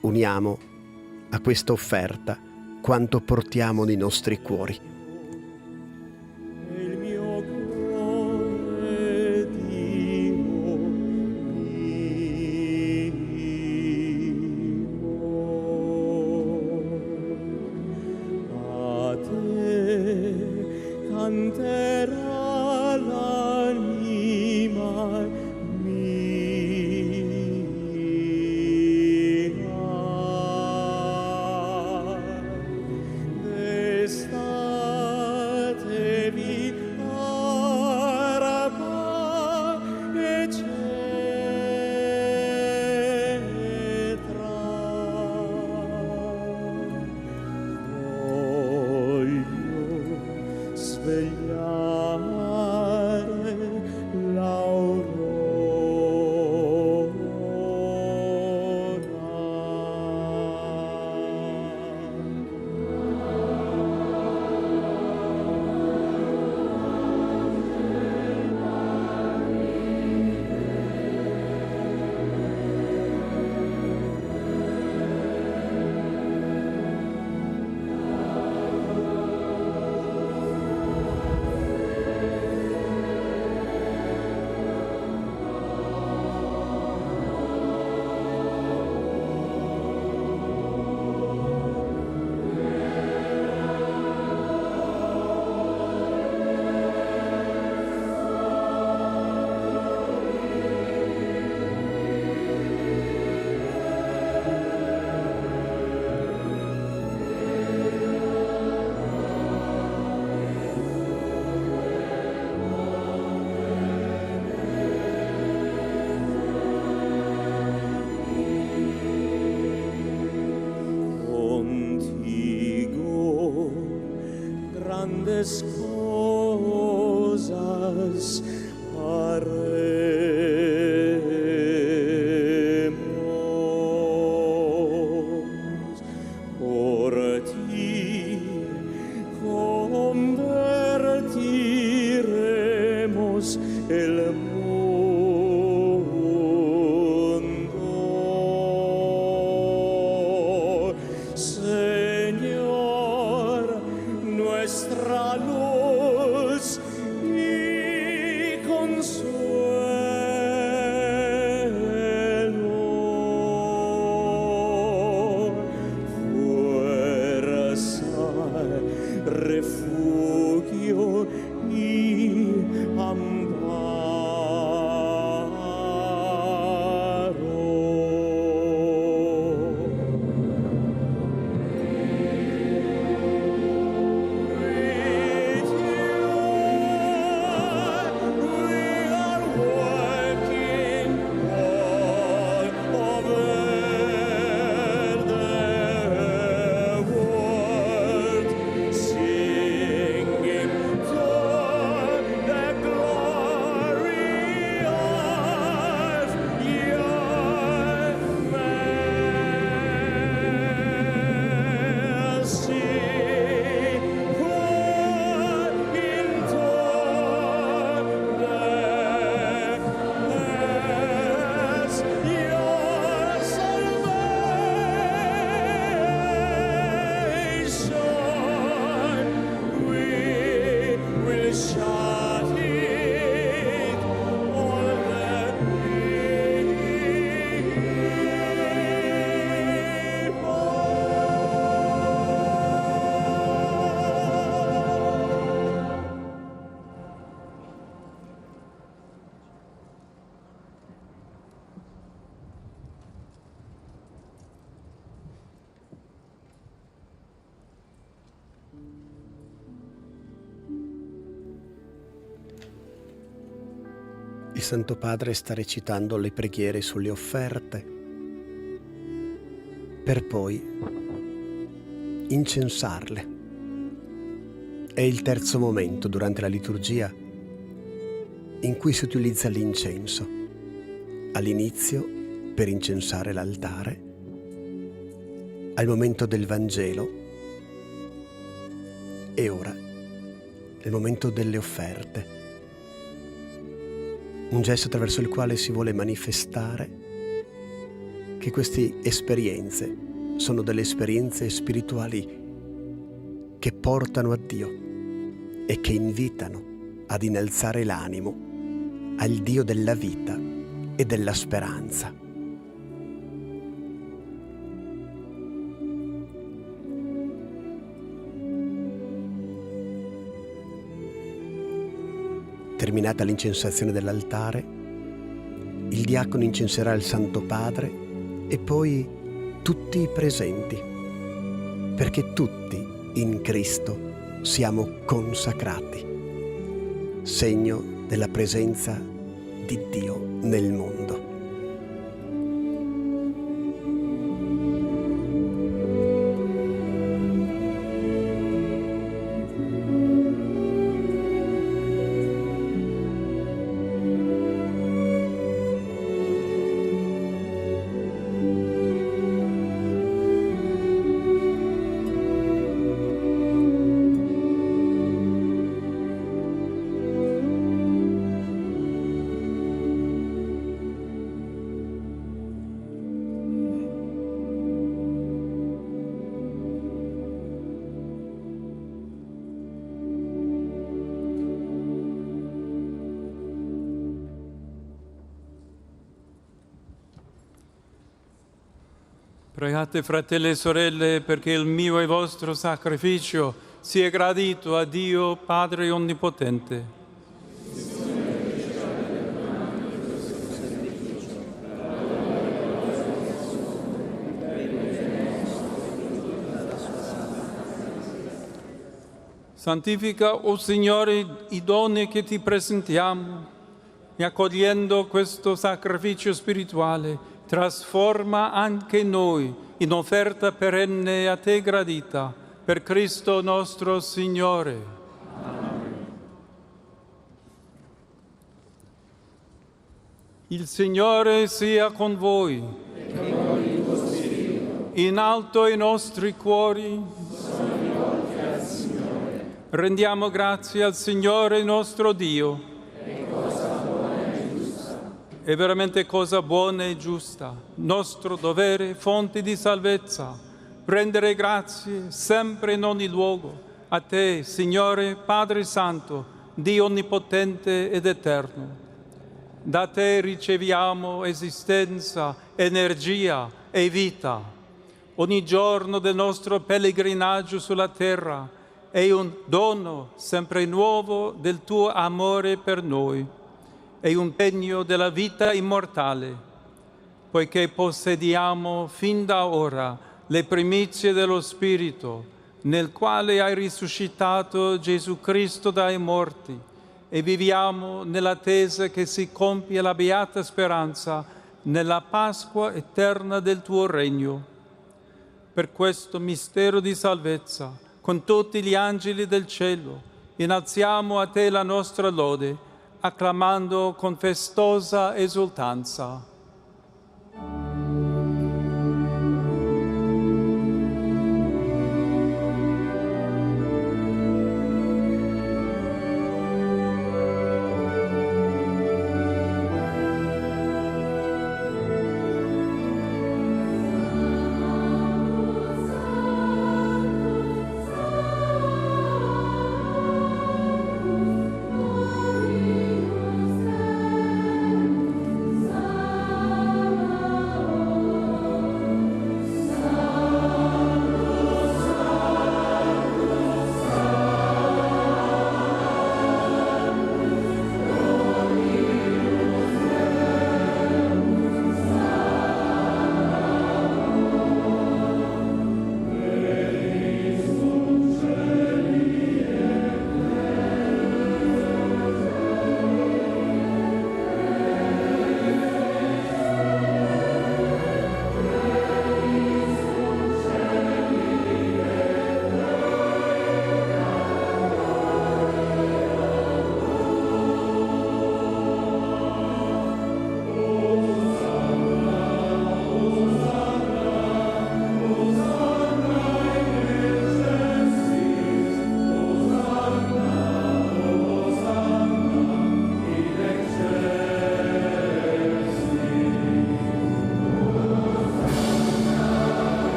Uniamo a questa offerta quanto portiamo nei nostri cuori. Il mio cuore, Dio mio, a te canterà l'anima mia. Desta grandes cosas haremos. Por ti convertiremos el mundo. Señor, nuestra luz y consuelo, fuerza, refugio y Il Santo Padre sta recitando le preghiere sulle offerte per poi incensarle. È il terzo momento durante la liturgia in cui si utilizza l'incenso. All'inizio per incensare l'altare, al momento del Vangelo e ora nel momento delle offerte. Un gesto attraverso il quale si vuole manifestare che queste esperienze sono delle esperienze spirituali che portano a Dio e che invitano ad innalzare l'animo al Dio della vita e della speranza. Terminata l'incensazione dell'altare, il diacono incenserà il Santo Padre e poi tutti i presenti, perché tutti in Cristo siamo consacrati, segno della presenza di Dio nel mondo. Pregate, fratelli e sorelle, perché il mio e vostro sacrificio sia gradito a Dio Padre Onnipotente. Santifica, o Signore, i doni che ti presentiamo e accogliendo questo sacrificio spirituale trasforma anche noi in offerta perenne a te gradita, per Cristo nostro Signore. Il Signore sia con voi. E con il tuo spirito. In alto i nostri cuori. Sono rivolti al Signore. Rendiamo grazie al Signore nostro Dio. È cosa buona e giusta. È veramente cosa buona e giusta, nostro dovere, fonte di salvezza, rendere grazie sempre in ogni luogo a Te, Signore Padre Santo, Dio Onnipotente ed Eterno. Da Te riceviamo esistenza, energia e vita. Ogni giorno del nostro pellegrinaggio sulla terra è un dono sempre nuovo del Tuo amore per noi. È un segno della vita immortale, poiché possediamo fin da ora le primizie dello Spirito, nel quale hai risuscitato Gesù Cristo dai morti, e viviamo nell'attesa che si compia la beata speranza nella Pasqua eterna del Tuo regno. Per questo mistero di salvezza, con tutti gli angeli del cielo, innalziamo a Te la nostra lode, acclamando con festosa esultanza. Santo,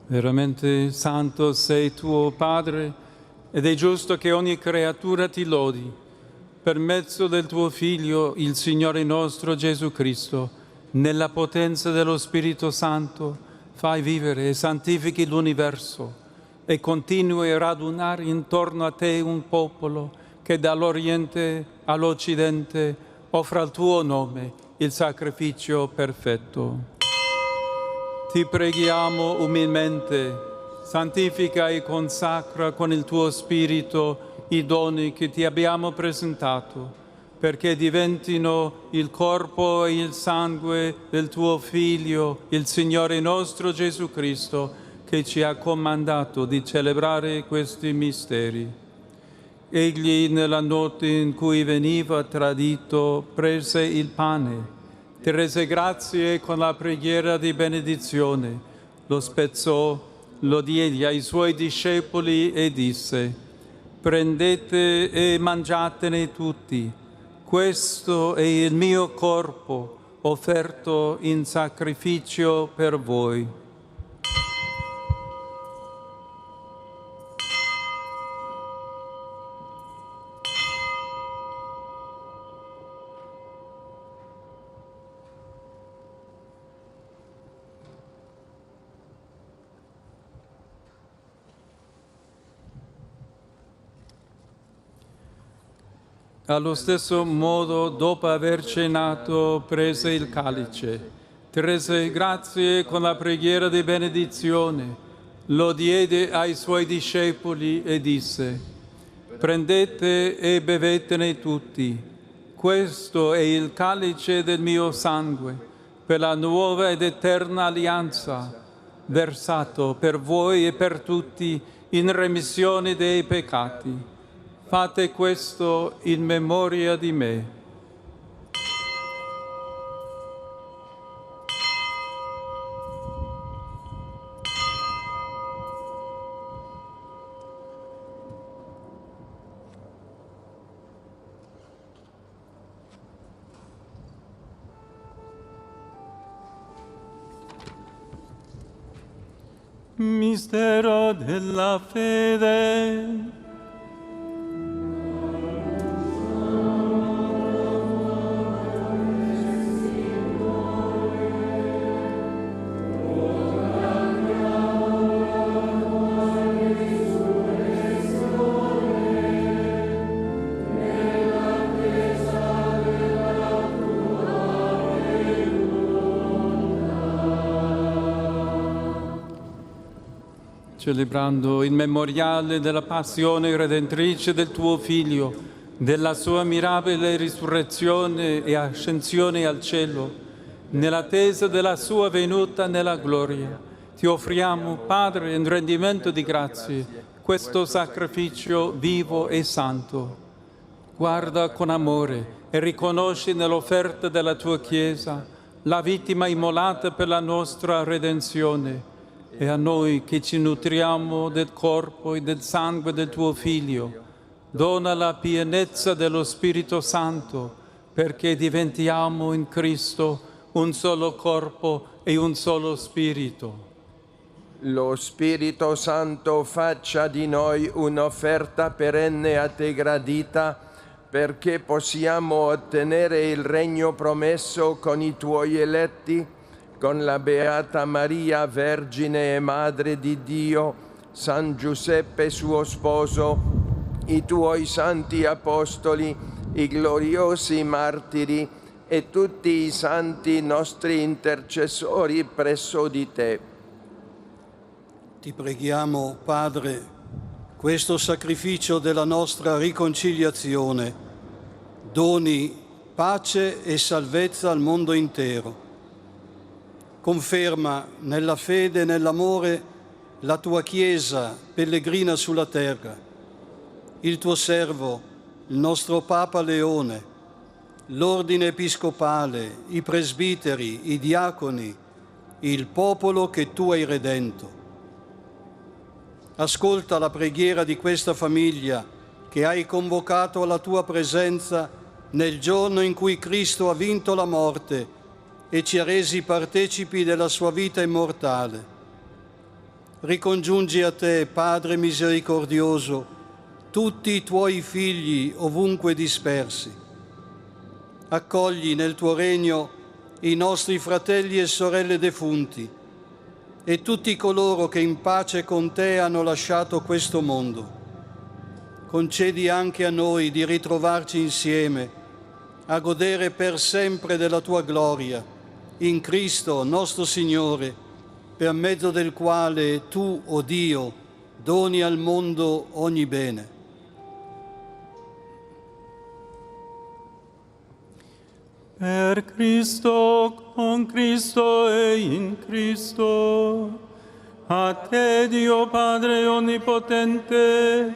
Veramente santo sei tu, Padre, ed è giusto che ogni creatura ti lodi. Per mezzo del tuo Figlio, il Signore nostro Gesù Cristo, nella potenza dello Spirito Santo, fai vivere e santifichi l'universo e continui a radunare intorno a te un popolo che dall'Oriente all'Occidente offra al tuo nome il sacrificio perfetto. Ti preghiamo umilmente, santifica e consacra con il tuo Spirito i doni che ti abbiamo presentato, perché diventino il corpo e il sangue del tuo Figlio, il Signore nostro Gesù Cristo, che ci ha comandato di celebrare questi misteri. Egli, nella notte in cui veniva tradito, prese il pane, ti rese grazie con la preghiera di benedizione, lo spezzò, lo diede ai suoi discepoli e disse: prendete e mangiatene tutti, questo è il mio corpo offerto in sacrificio per voi. Allo stesso modo, dopo aver cenato, prese il calice, ti rese grazie con la preghiera di benedizione, lo diede ai suoi discepoli e disse: prendete e bevetene tutti, questo è il calice del mio sangue, per la nuova ed eterna alleanza, versato per voi e per tutti in remissione dei peccati. Fate questo in memoria di me. Mistero della fede. Celebrando il memoriale della passione redentrice del tuo Figlio, della sua mirabile risurrezione e ascensione al cielo, nell'attesa della sua venuta nella gloria, ti offriamo, Padre, in rendimento di grazie, questo sacrificio vivo e santo. Guarda con amore e riconosci nell'offerta della tua Chiesa la vittima immolata per la nostra redenzione, e a noi che ci nutriamo del corpo e del sangue del tuo Figlio, dona la pienezza dello Spirito Santo, perché diventiamo in Cristo un solo corpo e un solo Spirito. Lo Spirito Santo faccia di noi un'offerta perenne a te gradita, perché possiamo ottenere il regno promesso con i tuoi eletti, con la Beata Maria, Vergine e Madre di Dio, San Giuseppe suo sposo, i tuoi santi apostoli, i gloriosi martiri e tutti i santi nostri intercessori presso di te. Ti preghiamo, Padre, questo sacrificio della nostra riconciliazione doni pace e salvezza al mondo intero. Conferma nella fede e nell'amore la tua Chiesa pellegrina sulla terra, il tuo servo, il nostro Papa Leone, l'ordine episcopale, i presbiteri, i diaconi, il popolo che tu hai redento. Ascolta la preghiera di questa famiglia che hai convocato alla tua presenza nel giorno in cui Cristo ha vinto la morte e ci ha resi partecipi della sua vita immortale. ricongiungi a te, Padre misericordioso, tutti i tuoi figli ovunque dispersi. Accogli nel tuo regno i nostri fratelli e sorelle defunti e tutti coloro che in pace con te hanno lasciato questo mondo. Concedi anche a noi di ritrovarci insieme, a godere per sempre della tua gloria, in Cristo nostro Signore, per mezzo del quale tu, o Dio, doni al mondo ogni bene. Per Cristo, con Cristo e in Cristo, a te Dio Padre Onnipotente,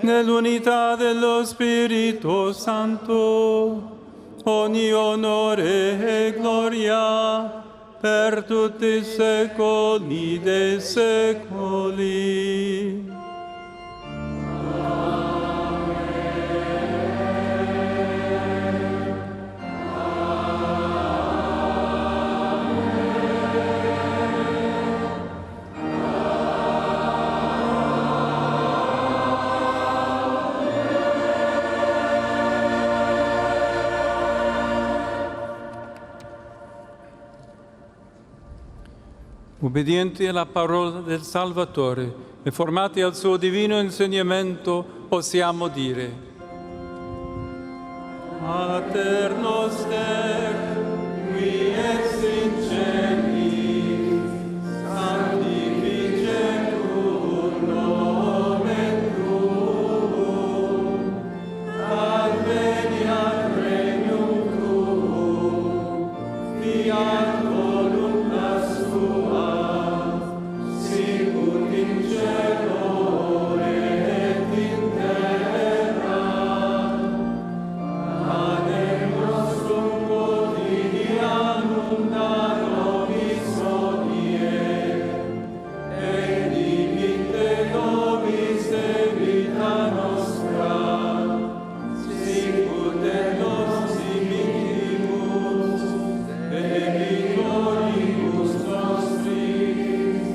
nell'unità dello Spirito Santo, ogni onore e gloria per tutti i secoli dei secoli. Ubbidienti alla parola del Salvatore e formati al suo divino insegnamento, possiamo dire: Pater noster, qui es in celis, sanctificetur nomen tuum, adveniat regnum tuum, fiat voluntas tua, sicut in cielo et in terra. Panem nostrum quotidianum da nobis hodie, et dimitte nobis debita nostra, sicut et nos dimittimus debitoribus nostris,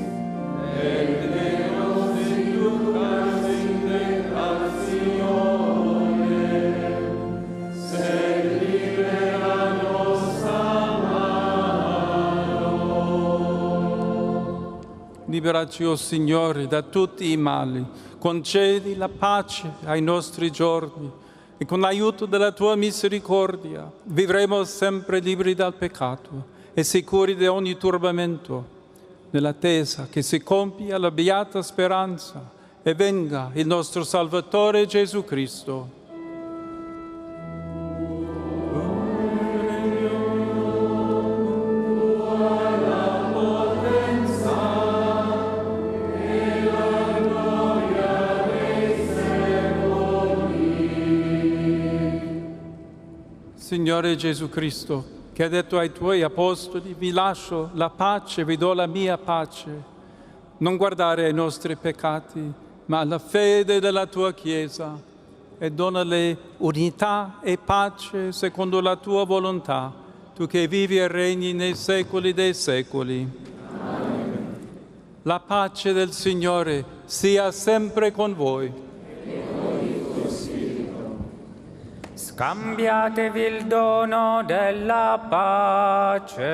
et ne nos inducas in tentatione, sed libera nos a malo. Liberaci, o Signore, da tutti i mali, concedi la pace ai nostri giorni e con l'aiuto della tua misericordia vivremo sempre liberi dal peccato e sicuri di ogni turbamento, nell'attesa che si compia la beata speranza e venga il nostro Salvatore Gesù Cristo. Signore Gesù Cristo, che ha detto ai tuoi apostoli: vi lascio la pace, vi do la mia pace, non guardare ai nostri peccati, ma alla fede della tua Chiesa, e donale unità e pace secondo la tua volontà, tu che vivi e regni nei secoli dei secoli. Amen. La pace del Signore sia sempre con voi. Scambiatevi il dono della pace.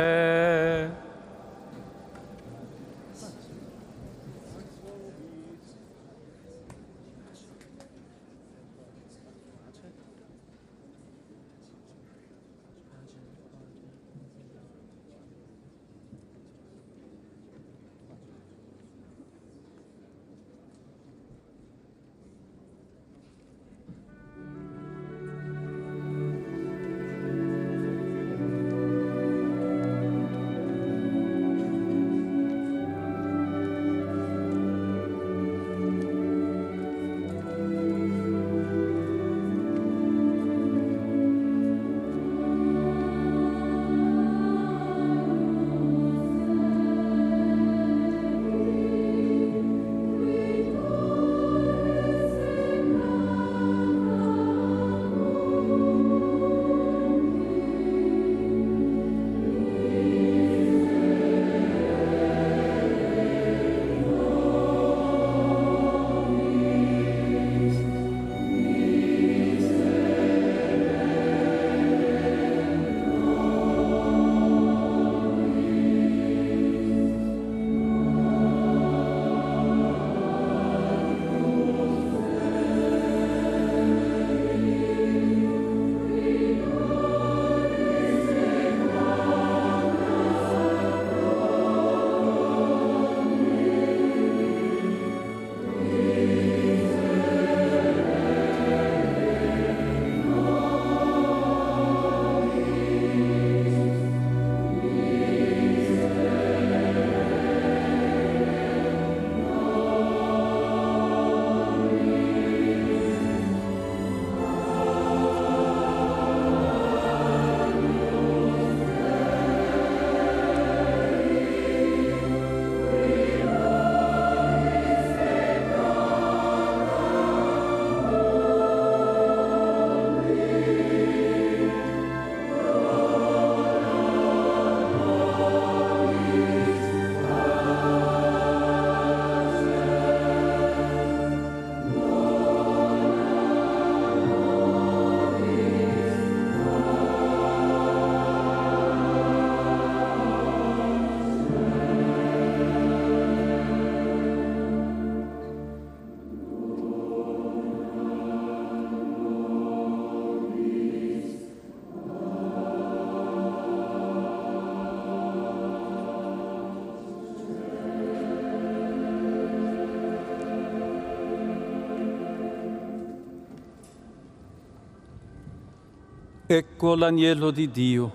Ecco l'agnello di Dio.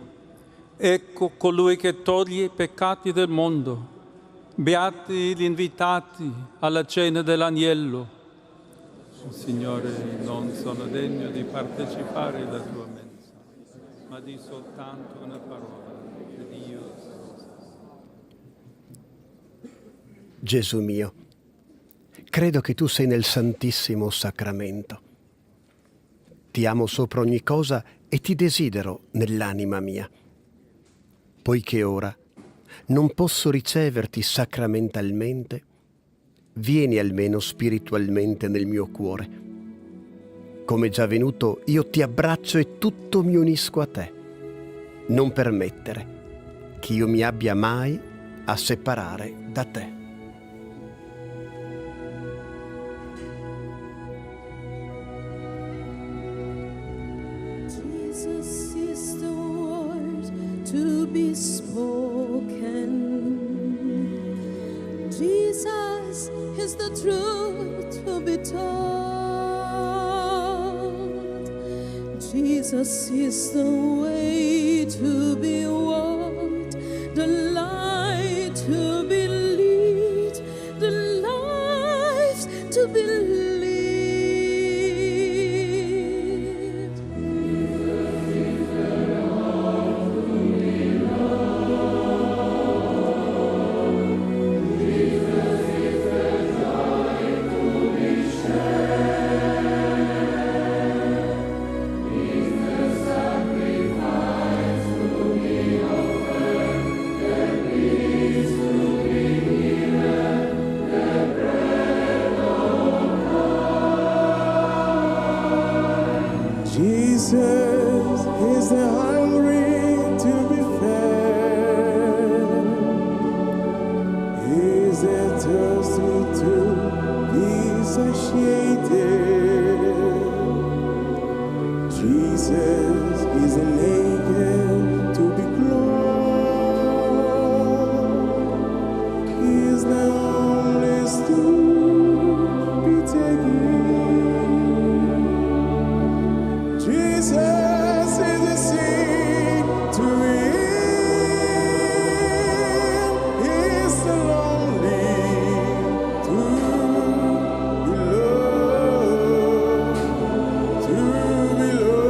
Ecco colui che toglie i peccati del mondo. Beati gli invitati alla cena dell'agnello. Signore, non sono degno di partecipare alla tua mensa, ma di soltanto una parola ed io sarò salvo. Gesù mio, credo che tu sei nel Santissimo Sacramento. Ti amo sopra ogni cosa e ti desidero nell'anima mia. Poiché ora non posso riceverti sacramentalmente, vieni almeno spiritualmente nel mio cuore. Come già venuto, io ti abbraccio e tutto mi unisco a te. Non permettere che io mi abbia mai a separare da te. Jesus is the word to be spoken. Jesus is the truth to be told. Jesus is the way to be walked, the light to be lit, the life to be lived. Jesus is the hungry to be fed. He's the thirsty to be satiated. Jesus is the naked to be clothed. He is the homeless to be taken. Jesus is the sick to heal. He is the lonely to be loved, to be loved.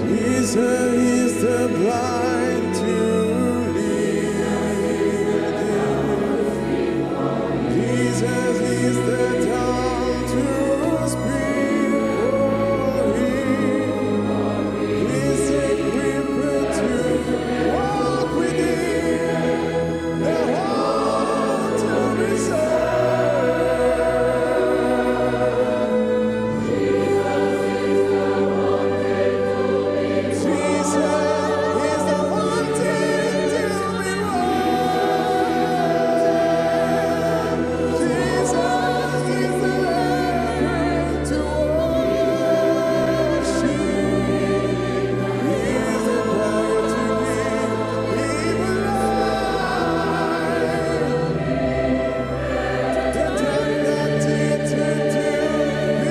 Jesus is the blind to Jesus is the tongue to speak for him. He's the creeper to walk within, the heart to be served. Jesus is the wanted to be loved. Jesus is the Lamb to worship. He is the power to give life. The dignity to be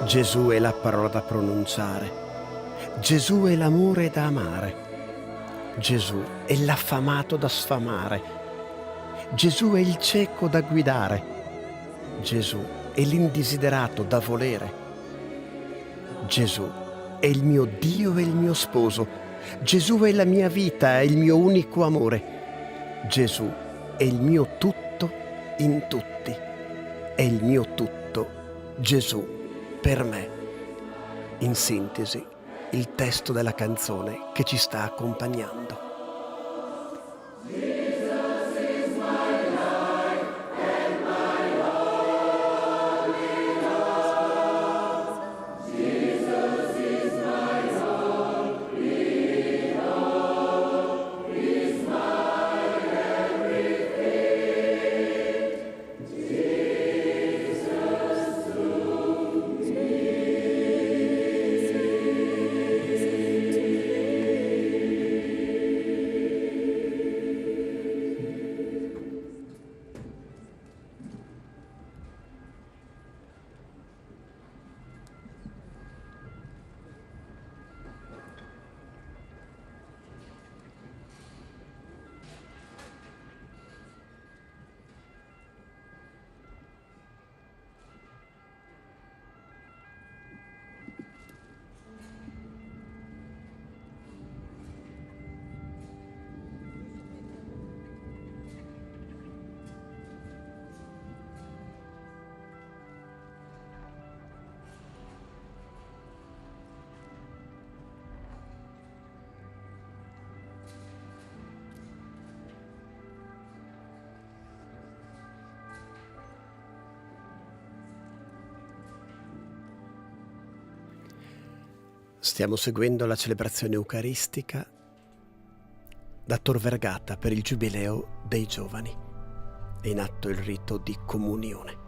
Gesù è la parola da pronunciare. Gesù è l'amore da amare. Gesù è l'affamato da sfamare. Gesù è il cieco da guidare. Gesù è l'indesiderato da volere. Gesù è il mio Dio e il mio sposo. Gesù è la mia vita, è il mio unico amore. Gesù è il mio tutto in tutti. È il mio tutto, Gesù, per me. In sintesi, il testo della canzone che ci sta accompagnando. Stiamo seguendo la celebrazione eucaristica da Tor Vergata per il Giubileo dei Giovani. È in atto il rito di comunione.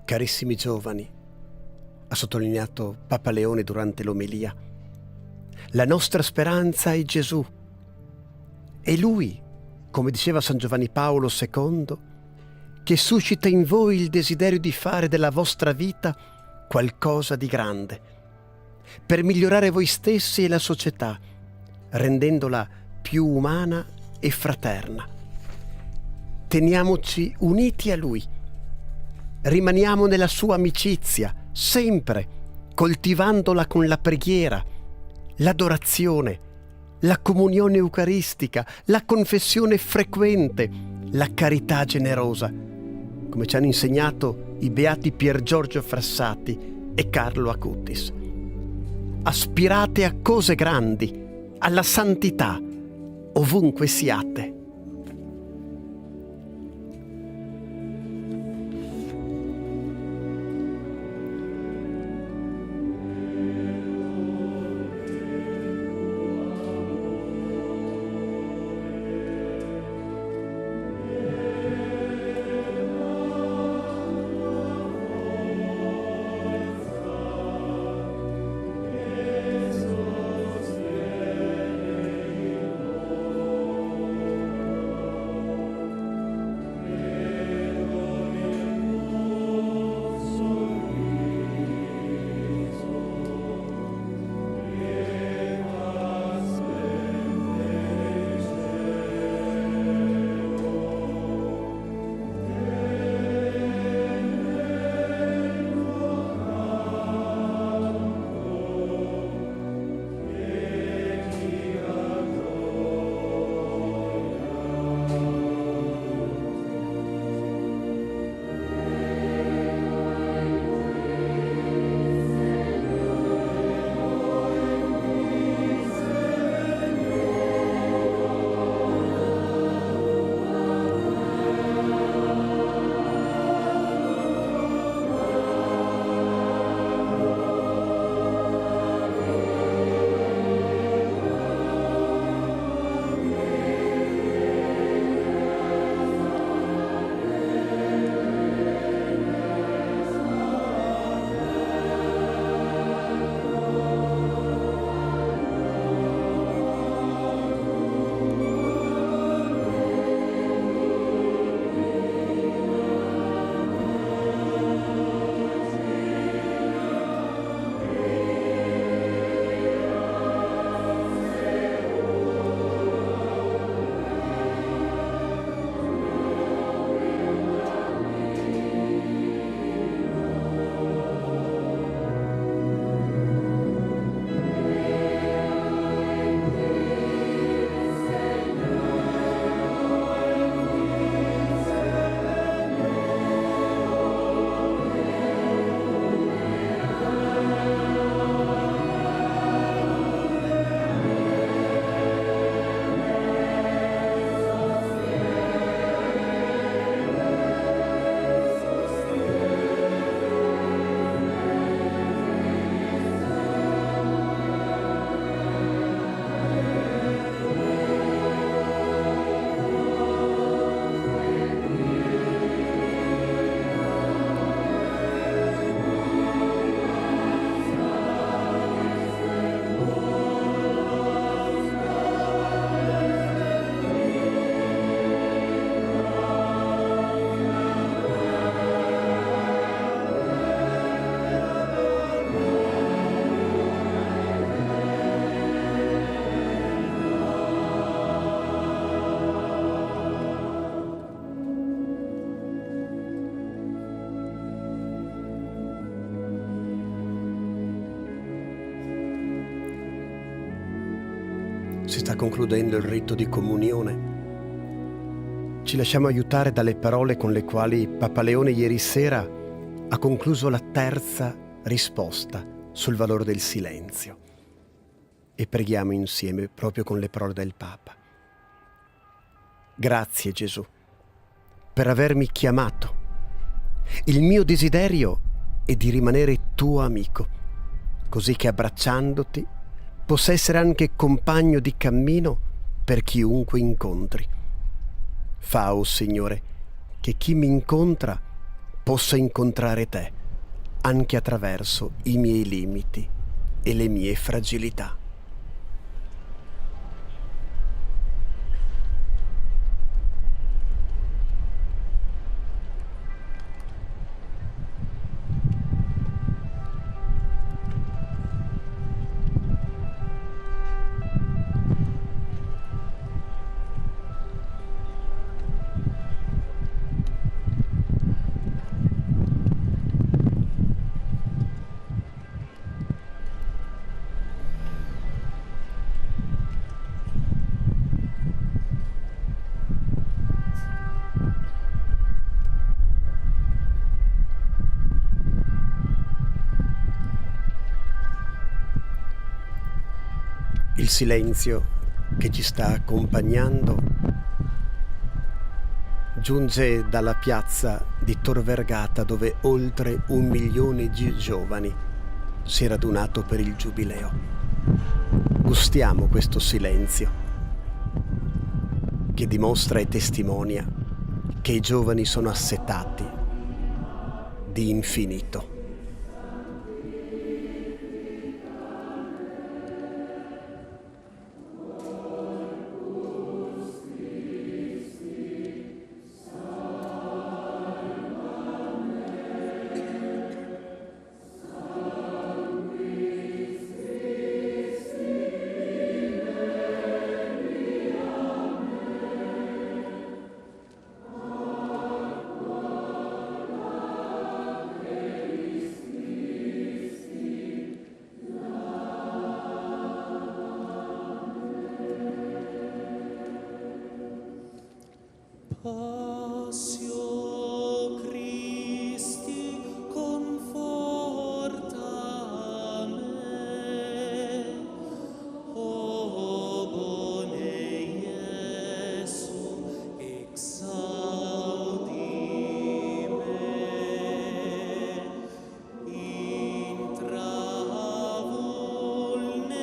Carissimi giovani, ha sottolineato Papa Leone durante l'omelia, la nostra speranza è Gesù. È Lui, come diceva San Giovanni Paolo II, che suscita in voi il desiderio di fare della vostra vita qualcosa di grande, per migliorare voi stessi e la società, rendendola più umana e fraterna. Teniamoci uniti a Lui. Rimaniamo nella sua amicizia, sempre, coltivandola con la preghiera, l'adorazione, la comunione eucaristica, la confessione frequente, la carità generosa, come ci hanno insegnato i beati Pier Giorgio Frassati e Carlo Acutis. Aspirate a cose grandi, alla santità, ovunque siate. Si sta concludendo il rito di comunione. Ci lasciamo aiutare dalle parole con le quali Papa Leone ieri sera ha concluso la terza risposta sul valore del silenzio. E preghiamo insieme proprio con le parole del Papa. Grazie Gesù per avermi chiamato. Il mio desiderio è di rimanere tuo amico, così che abbracciandoti possa essere anche compagno di cammino per chiunque incontri. Fa, o Signore, che chi mi incontra possa incontrare te, anche attraverso i miei limiti e le mie fragilità. Il silenzio che ci sta accompagnando giunge dalla piazza di Tor Vergata, dove oltre 1 milione di giovani si è radunato per il Giubileo. Gustiamo questo silenzio che dimostra e testimonia che i giovani sono assetati di infinito. Passio Christi conforta me, o bone Iesu exaudi me, intra vulnera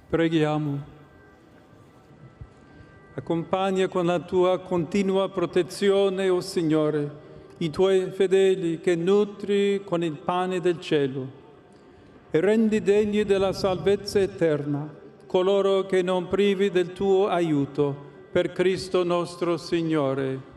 Preghiamo. Accompagna con la tua continua protezione, o Signore, i tuoi fedeli che nutri con il pane del cielo. e rendi degni della salvezza eterna coloro che non privi del tuo aiuto, per Cristo nostro Signore.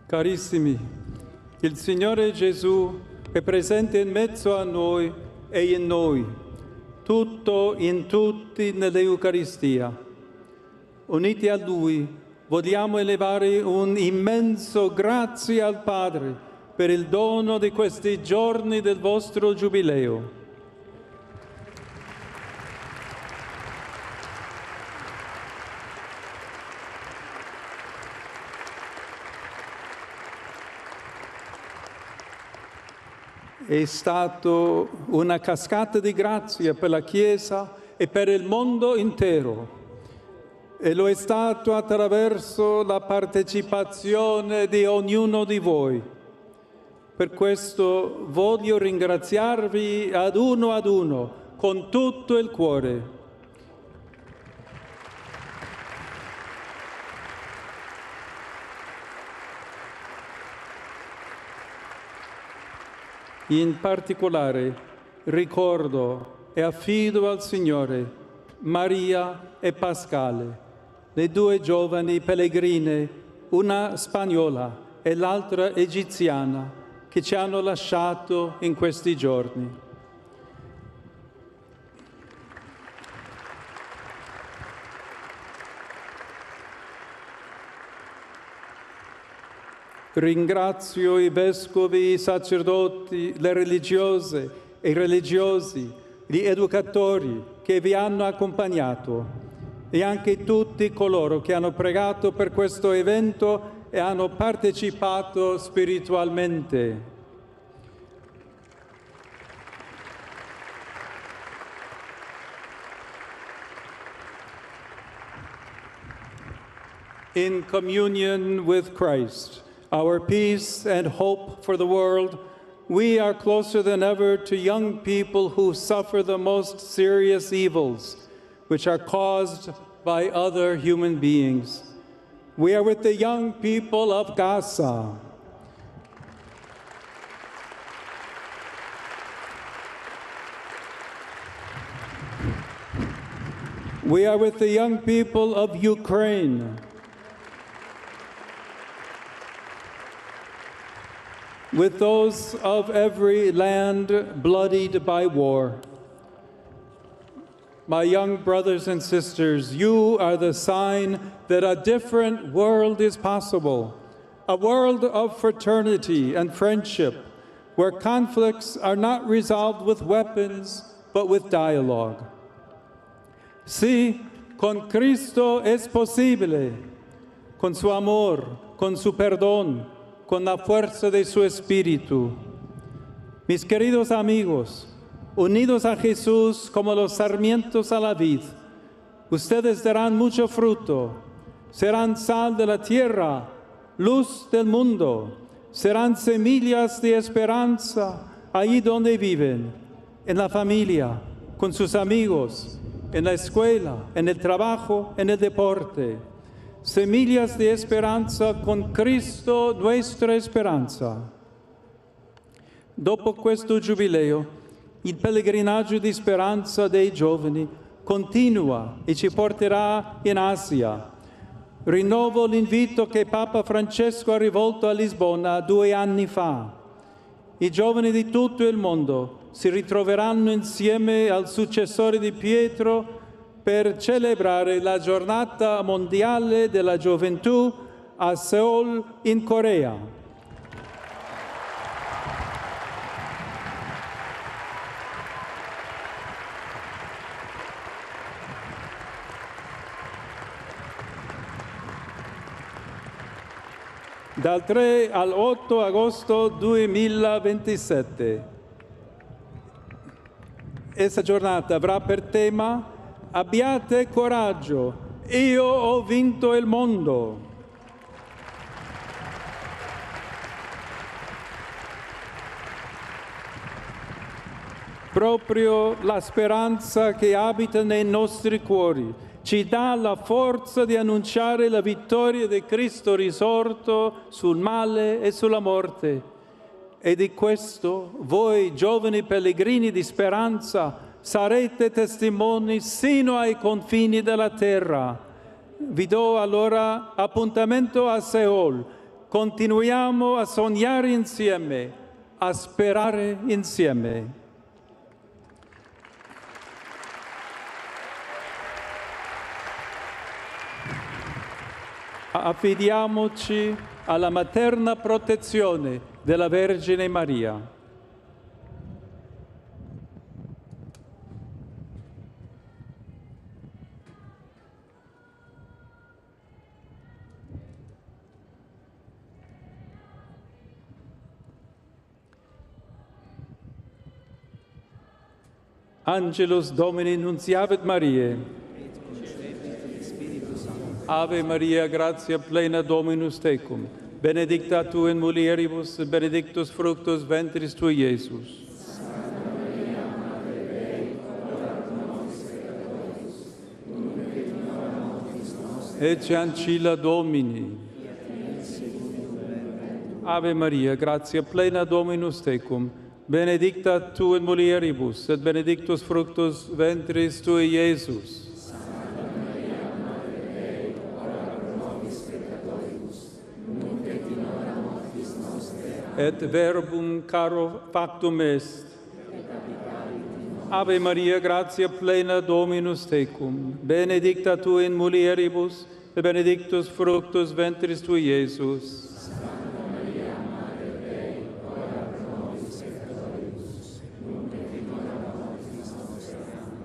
Carissimi, il Signore Gesù è presente in mezzo a noi e in noi, tutto in tutti nell'Eucaristia. Uniti a Lui, vogliamo elevare un immenso grazie al Padre per il dono di questi giorni del vostro Giubileo. È stato una cascata di grazia per la Chiesa e per il mondo intero. E lo è stato attraverso la partecipazione di ognuno di voi. Per questo voglio ringraziarvi ad uno con tutto il cuore. In particolare ricordo e affido al Signore Maria e Pascale, le due giovani pellegrine, una spagnola e l'altra egiziana, che ci hanno lasciato in questi giorni. Ringrazio i vescovi, i sacerdoti, le religiose e i religiosi, gli educatori che vi hanno accompagnato e anche tutti coloro che hanno pregato per questo evento e hanno partecipato spiritualmente. In communion with Christ, our peace and hope for the world, we are closer than ever to young people who suffer the most serious evils, which are caused by other human beings. We are with the young people of Gaza. We are with the young people of Ukraine. With those of every land bloodied by war. My young brothers and sisters, you are the sign that a different world is possible, a world of fraternity and friendship, where conflicts are not resolved with weapons, but with dialogue. Sí, con Cristo es posible, con su amor, con su perdón, con la fuerza de su Espíritu. Mis queridos amigos, unidos a Jesús como los sarmientos a la vid, ustedes darán mucho fruto, serán sal de la tierra, luz del mundo, serán semillas de esperanza allí donde viven, en la familia, con sus amigos, en la escuela, en el trabajo, en el deporte. Semillas de esperanza con Cristo, nuestra speranza. Dopo questo giubileo, il pellegrinaggio di speranza dei giovani continua e ci porterà in Asia. Rinnovo l'invito che Papa Francesco ha rivolto a Lisbona 2 anni fa. I giovani di tutto il mondo si ritroveranno insieme al successore di Pietro per celebrare la Giornata Mondiale della Gioventù a Seoul, in Corea. Dal 3 al 8 agosto 2027. Questa giornata avrà per tema: abbiate coraggio Io ho vinto il mondo. Proprio la speranza che abita nei nostri cuori ci dà la forza di annunciare la vittoria di Cristo risorto sul male e sulla morte. E di questo voi, giovani pellegrini di speranza, sarete testimoni sino ai confini della terra. Vi do allora appuntamento a Seul. Continuiamo a sognare insieme, a sperare insieme. Affidiamoci alla materna protezione della Vergine Maria. Angelus Domini nunciavit Mariae. Ave Maria, gratia plena Dominus tecum, benedicta tu in mulieribus, benedictus fructus ventris tui, Iesus. Ecce ancilla Domini. Ave Maria, gratia plena Dominus tecum, benedicta tu in mulieribus, et benedictus fructus ventris tui, Iesus. Et verbum caro factum est. Ave Maria, gratia plena Dominus tecum, benedicta tu in mulieribus, et benedictus fructus ventris tui, Iesus.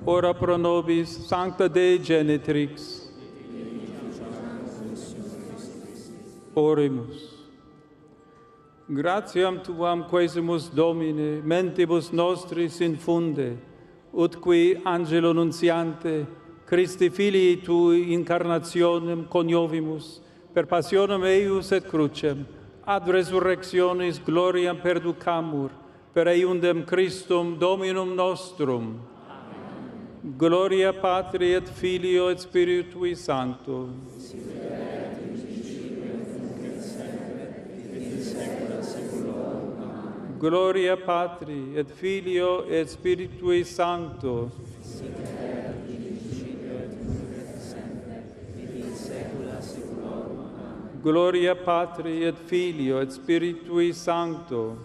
Ora pro nobis, Sancta Dei Genitrix. Oremus. Gratiam tuam quesimus Domine, mentibus nostris infunde, ut qui angelo nunciante, Christi filii tui incarnationem coniovimus, per passionem eius et crucem, ad resurrectionis gloriam perducamur, per eiundem Christum Dominum nostrum. Amen. Gloria Patri et Filio et Spiritui Sancto. Gloria Patri et Filio et Spiritui Sancto. Gloria Patri et Filio et Spiritui Sancto.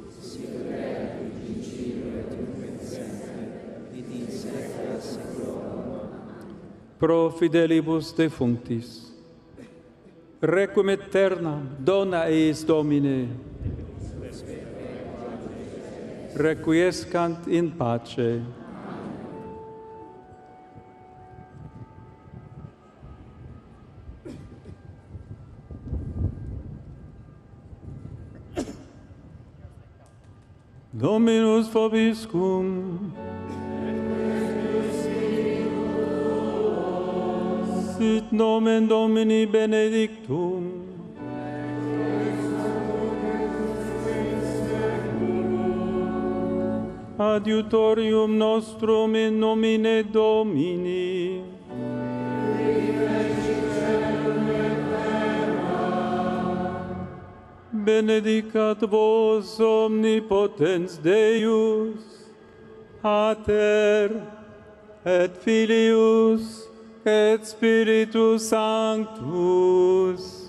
Pro fidelibus defunctis. Requiem aeternam dona eis Domine. Requiescant in pace. Dominus vobiscum. Sit nomen Domini benedictum. Adiutorium nostrum in nomine Domini. Benedicat vos omnipotens Deus, Pater et Filius et Spiritus Sanctus.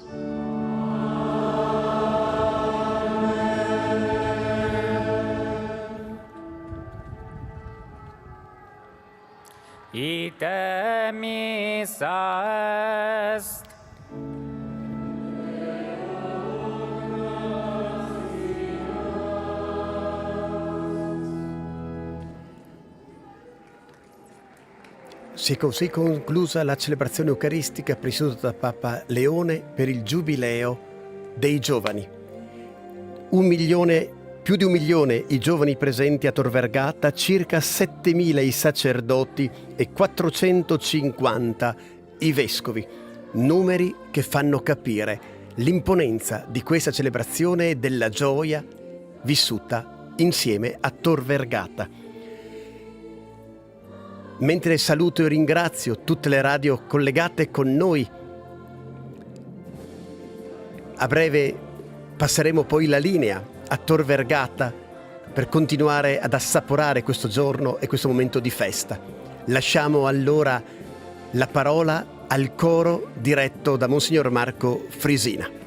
Ite missa est. Si è così conclusa la celebrazione eucaristica presieduta da Papa Leone per il Giubileo dei giovani. Più di 1 milione i giovani presenti a Tor Vergata, circa 7.000 i sacerdoti e 450 i vescovi, numeri che fanno capire l'imponenza di questa celebrazione della gioia vissuta insieme a Tor Vergata. Mentre saluto e ringrazio tutte le radio collegate con noi, a breve passeremo poi la linea a Tor Vergata per continuare ad assaporare questo giorno e questo momento di festa. Lasciamo allora la parola al coro diretto da Monsignor Marco Frisina.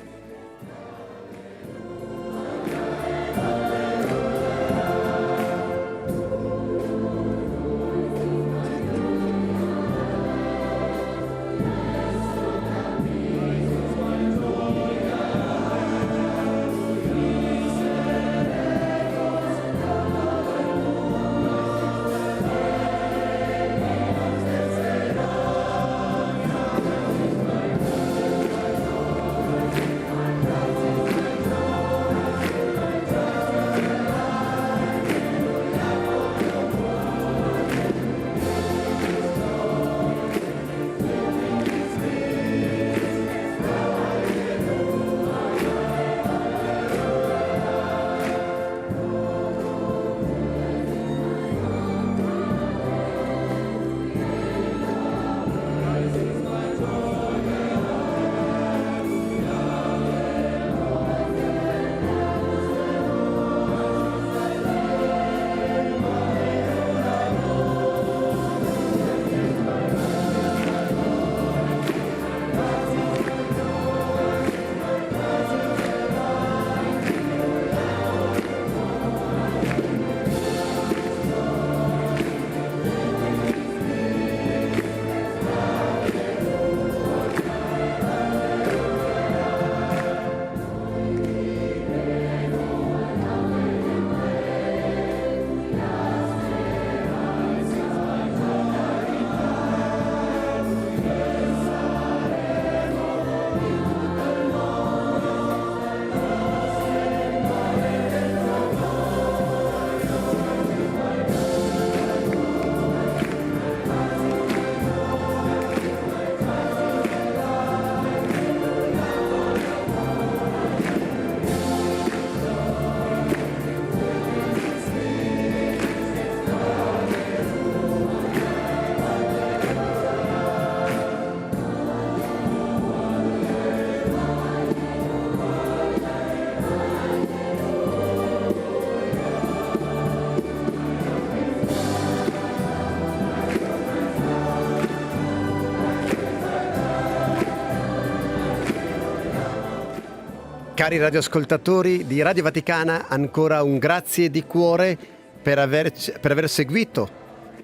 Cari radioascoltatori di Radio Vaticana, ancora un grazie di cuore per aver seguito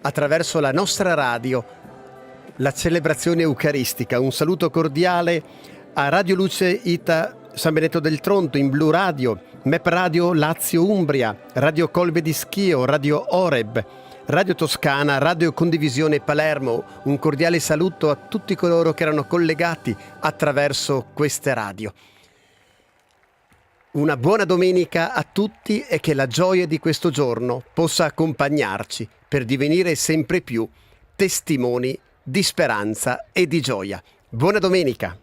attraverso la nostra radio la celebrazione eucaristica. Un saluto cordiale a Radio Luce Ita San Benedetto del Tronto, in Blu Radio, MEP Radio Lazio Umbria, Radio Colbe di Schio, Radio Oreb, Radio Toscana, Radio Condivisione Palermo. Un cordiale saluto a tutti coloro che erano collegati attraverso queste radio. Una buona domenica a tutti e che la gioia di questo giorno possa accompagnarci per divenire sempre più testimoni di speranza e di gioia. Buona domenica!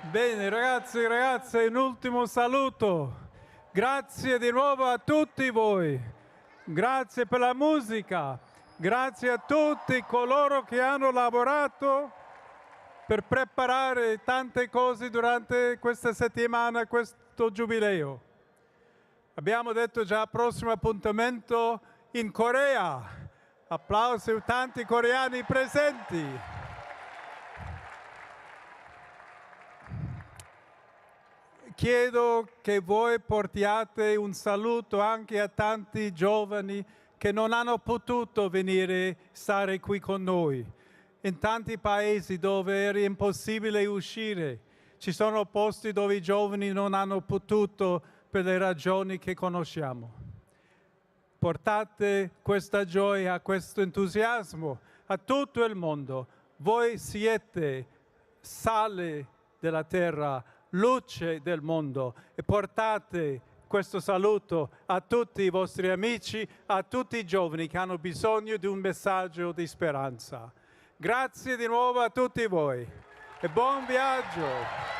Bene, ragazzi e ragazze, un ultimo saluto. Grazie di nuovo a tutti voi. Grazie per la musica. Grazie a tutti coloro che hanno lavorato per preparare tante cose durante questa settimana, questo giubileo. Abbiamo detto già prossimo appuntamento in Corea. Applausi a tanti coreani presenti. Chiedo che voi portiate un saluto anche a tanti giovani che non hanno potuto venire a stare qui con noi. In tanti paesi dove era impossibile uscire, ci sono posti dove i giovani non hanno potuto per le ragioni che conosciamo. Portate questa gioia, questo entusiasmo a tutto il mondo. Voi siete sale della terra, luce del mondo, e portate questo saluto a tutti i vostri amici, a tutti i giovani che hanno bisogno di un messaggio di speranza. Grazie di nuovo a tutti voi e buon viaggio!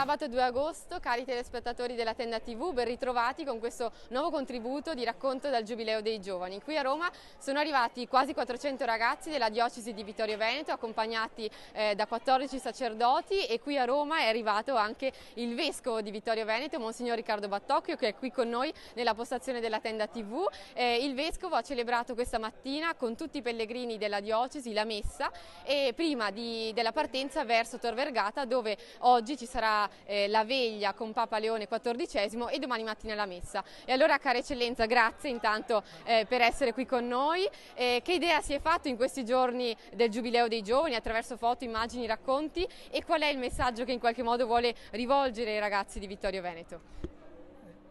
sabato 2 agosto, cari telespettatori della Tenda TV, ben ritrovati con questo nuovo contributo di racconto dal Giubileo dei Giovani. Qui a Roma sono arrivati quasi 400 ragazzi della diocesi di Vittorio Veneto, accompagnati da 14 sacerdoti, e qui a Roma è arrivato anche il vescovo di Vittorio Veneto, Monsignor Riccardo Battocchio, che è qui con noi nella postazione della Tenda TV. Il vescovo ha celebrato questa mattina con tutti i pellegrini della diocesi la messa, e prima della partenza verso Tor Vergata, dove oggi ci sarà la veglia con Papa Leone XIV e domani mattina la messa. E allora, cara eccellenza, grazie intanto per essere qui con noi. Che idea si è fatto in questi giorni del Giubileo dei Giovani, attraverso foto, immagini, racconti, e qual è il messaggio che in qualche modo vuole rivolgere ai ragazzi di Vittorio Veneto?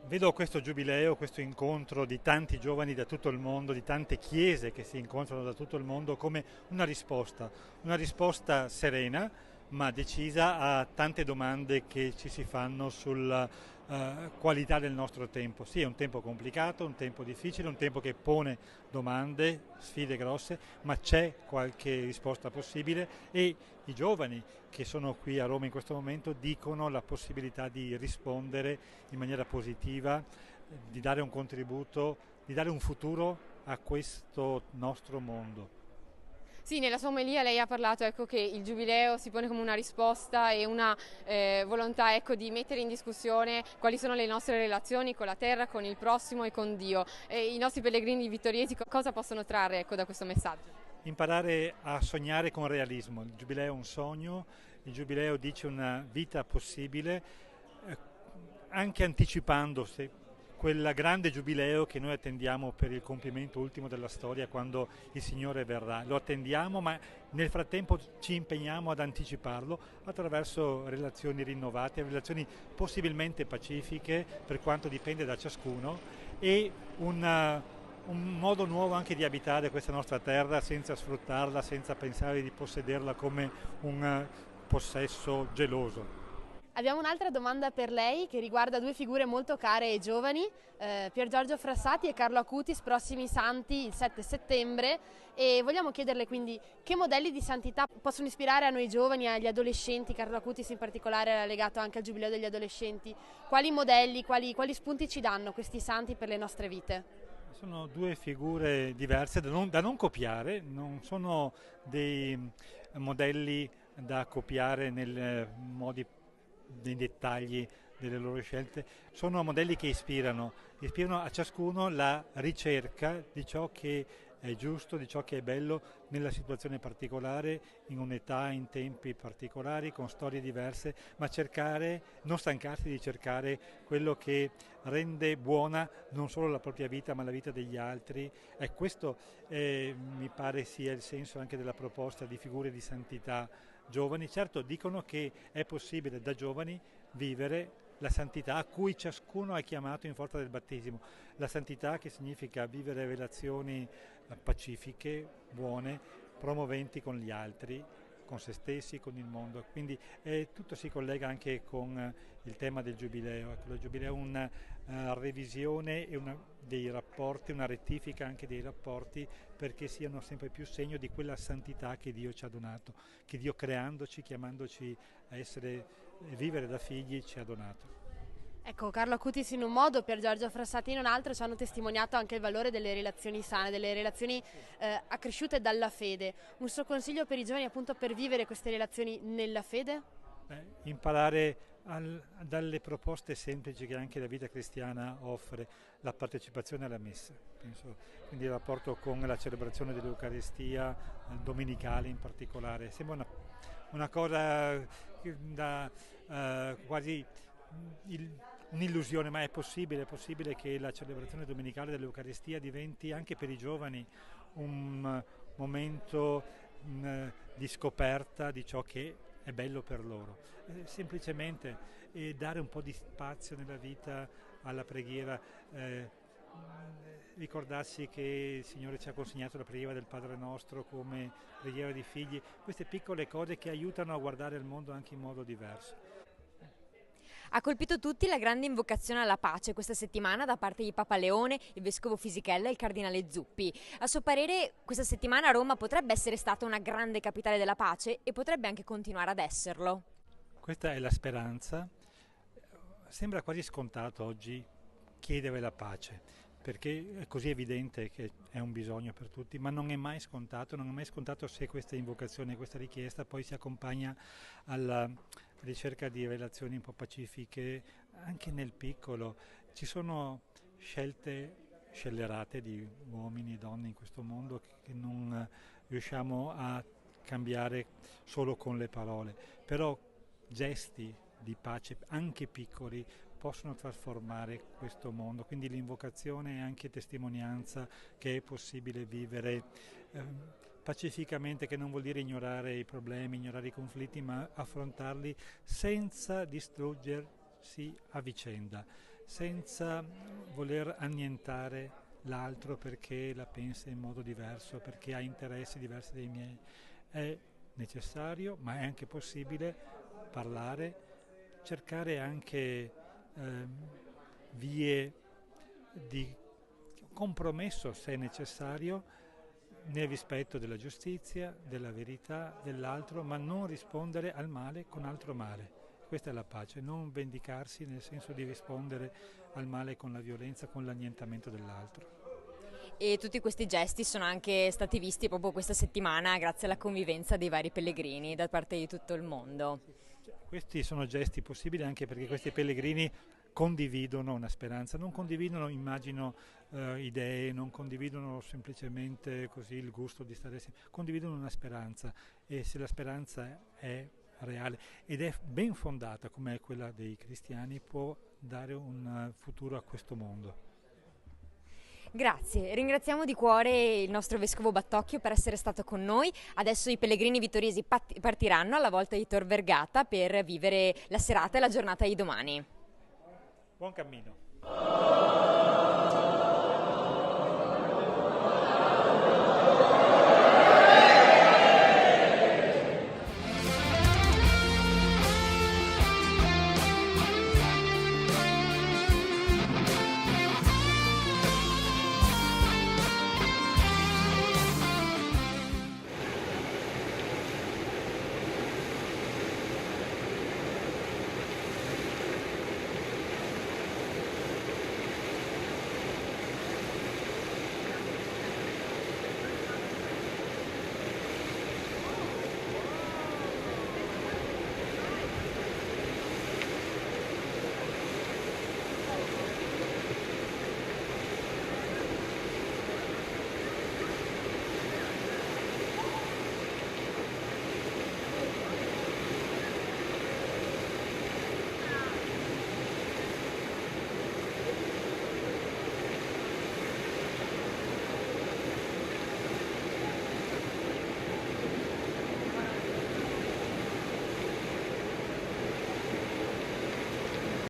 Vedo questo giubileo, questo incontro di tanti giovani da tutto il mondo, di tante chiese che si incontrano da tutto il mondo, come una risposta serena ma decisa a tante domande che ci si fanno sulla qualità del nostro tempo. Sì, è un tempo complicato, un tempo difficile, un tempo che pone domande, sfide grosse, ma c'è qualche risposta possibile, e i giovani che sono qui a Roma in questo momento dicono la possibilità di rispondere in maniera positiva, di dare un contributo, di dare un futuro a questo nostro mondo. Sì, nella sua omelia lei ha parlato che il Giubileo si pone come una risposta e una volontà di mettere in discussione quali sono le nostre relazioni con la terra, con il prossimo e con Dio. I nostri pellegrini vittoriesi cosa possono trarre da questo messaggio? Imparare a sognare con realismo. Il Giubileo è un sogno, il Giubileo dice una vita possibile, anche anticipando quel grande Giubileo che noi attendiamo per il compimento ultimo della storia, quando il Signore verrà. Lo attendiamo, ma nel frattempo ci impegniamo ad anticiparlo attraverso relazioni rinnovate, relazioni possibilmente pacifiche per quanto dipende da ciascuno, e un modo nuovo anche di abitare questa nostra terra senza sfruttarla, senza pensare di possederla come un possesso geloso. Abbiamo un'altra domanda per lei che riguarda due figure molto care ai giovani, Pier Giorgio Frassati e Carlo Acutis, prossimi santi il 7 settembre, e vogliamo chiederle quindi che modelli di santità possono ispirare a noi giovani, agli adolescenti. Carlo Acutis in particolare era legato anche al Giubileo degli adolescenti. Quali modelli, quali spunti ci danno questi santi per le nostre vite? Sono due figure diverse da non copiare, non sono dei modelli da copiare nei dettagli delle loro scelte, sono modelli che ispirano a ciascuno la ricerca di ciò che è giusto, di ciò che è bello nella situazione particolare, in un'età, in tempi particolari, con storie diverse, ma non stancarsi di cercare quello che rende buona non solo la propria vita ma la vita degli altri. E questo mi pare sia il senso anche della proposta di figure di santità giovani. Certo, dicono che è possibile da giovani vivere la santità a cui ciascuno è chiamato in forza del battesimo. La santità che significa vivere relazioni pacifiche, buone, promoventi con gli altri, con se stessi, con il mondo. Quindi tutto si collega anche con il tema del Giubileo. Il Giubileo è una revisione e dei rapporti, una rettifica anche dei rapporti, perché siano sempre più segno di quella santità che Dio ci ha donato, che Dio, creandoci, chiamandoci a vivere da figli, ci ha donato. Ecco, Carlo Acutis in un modo, Pier Giorgio Frassati in un altro, ci hanno testimoniato anche il valore delle relazioni sane, delle relazioni accresciute dalla fede. Un suo consiglio per i giovani appunto per vivere queste relazioni nella fede? Imparare dalle proposte semplici che anche la vita cristiana offre, la partecipazione alla messa, penso, quindi il rapporto con la celebrazione dell'Eucaristia domenicale in particolare. Sembra una cosa da quasi un'illusione, ma è possibile che la celebrazione domenicale dell'Eucaristia diventi anche per i giovani un momento di scoperta di ciò che è bello per loro. Semplicemente dare un po' di spazio nella vita alla preghiera, ricordarsi che il Signore ci ha consegnato la preghiera del Padre Nostro come preghiera di figli, queste piccole cose che aiutano a guardare il mondo anche in modo diverso. Ha colpito tutti la grande invocazione alla pace questa settimana da parte di Papa Leone, il Vescovo Fisichella e il Cardinale Zuppi. A suo parere questa settimana Roma potrebbe essere stata una grande capitale della pace e potrebbe anche continuare ad esserlo. Questa è la speranza sembra quasi scontato oggi chiedere la pace, perché è così evidente che è un bisogno per tutti, ma non è mai scontato se questa invocazione, questa richiesta poi si accompagna alla ricerca di relazioni un po' pacifiche, anche nel piccolo. Ci sono scelte scellerate di uomini e donne in questo mondo che non riusciamo a cambiare solo con le parole, però gesti di pace, anche piccoli, possono trasformare questo mondo. Quindi l'invocazione è anche testimonianza che è possibile vivere pacificamente, che non vuol dire ignorare i problemi, ignorare i conflitti, ma affrontarli senza distruggersi a vicenda, senza voler annientare l'altro perché la pensa in modo diverso, perché ha interessi diversi dai miei. È necessario, ma è anche possibile parlare, cercare anche vie di compromesso se necessario, nel rispetto della giustizia, della verità dell'altro, ma non rispondere al male con altro male. Questa è la pace, non vendicarsi nel senso di rispondere al male con la violenza, con l'annientamento dell'altro. E tutti questi gesti sono anche stati visti proprio questa settimana grazie alla convivenza dei vari pellegrini da parte di tutto il mondo. Questi sono gesti possibili anche perché questi pellegrini condividono una speranza, non condividono, immagino, idee, non condividono semplicemente così il gusto di stare assieme, condividono una speranza, e se la speranza è reale ed è ben fondata come è quella dei cristiani, può dare un futuro a questo mondo. Grazie, ringraziamo di cuore il nostro Vescovo Battocchio per essere stato con noi. Adesso i pellegrini vittoriesi partiranno alla volta di Tor Vergata per vivere la serata e la giornata di domani. Buon cammino.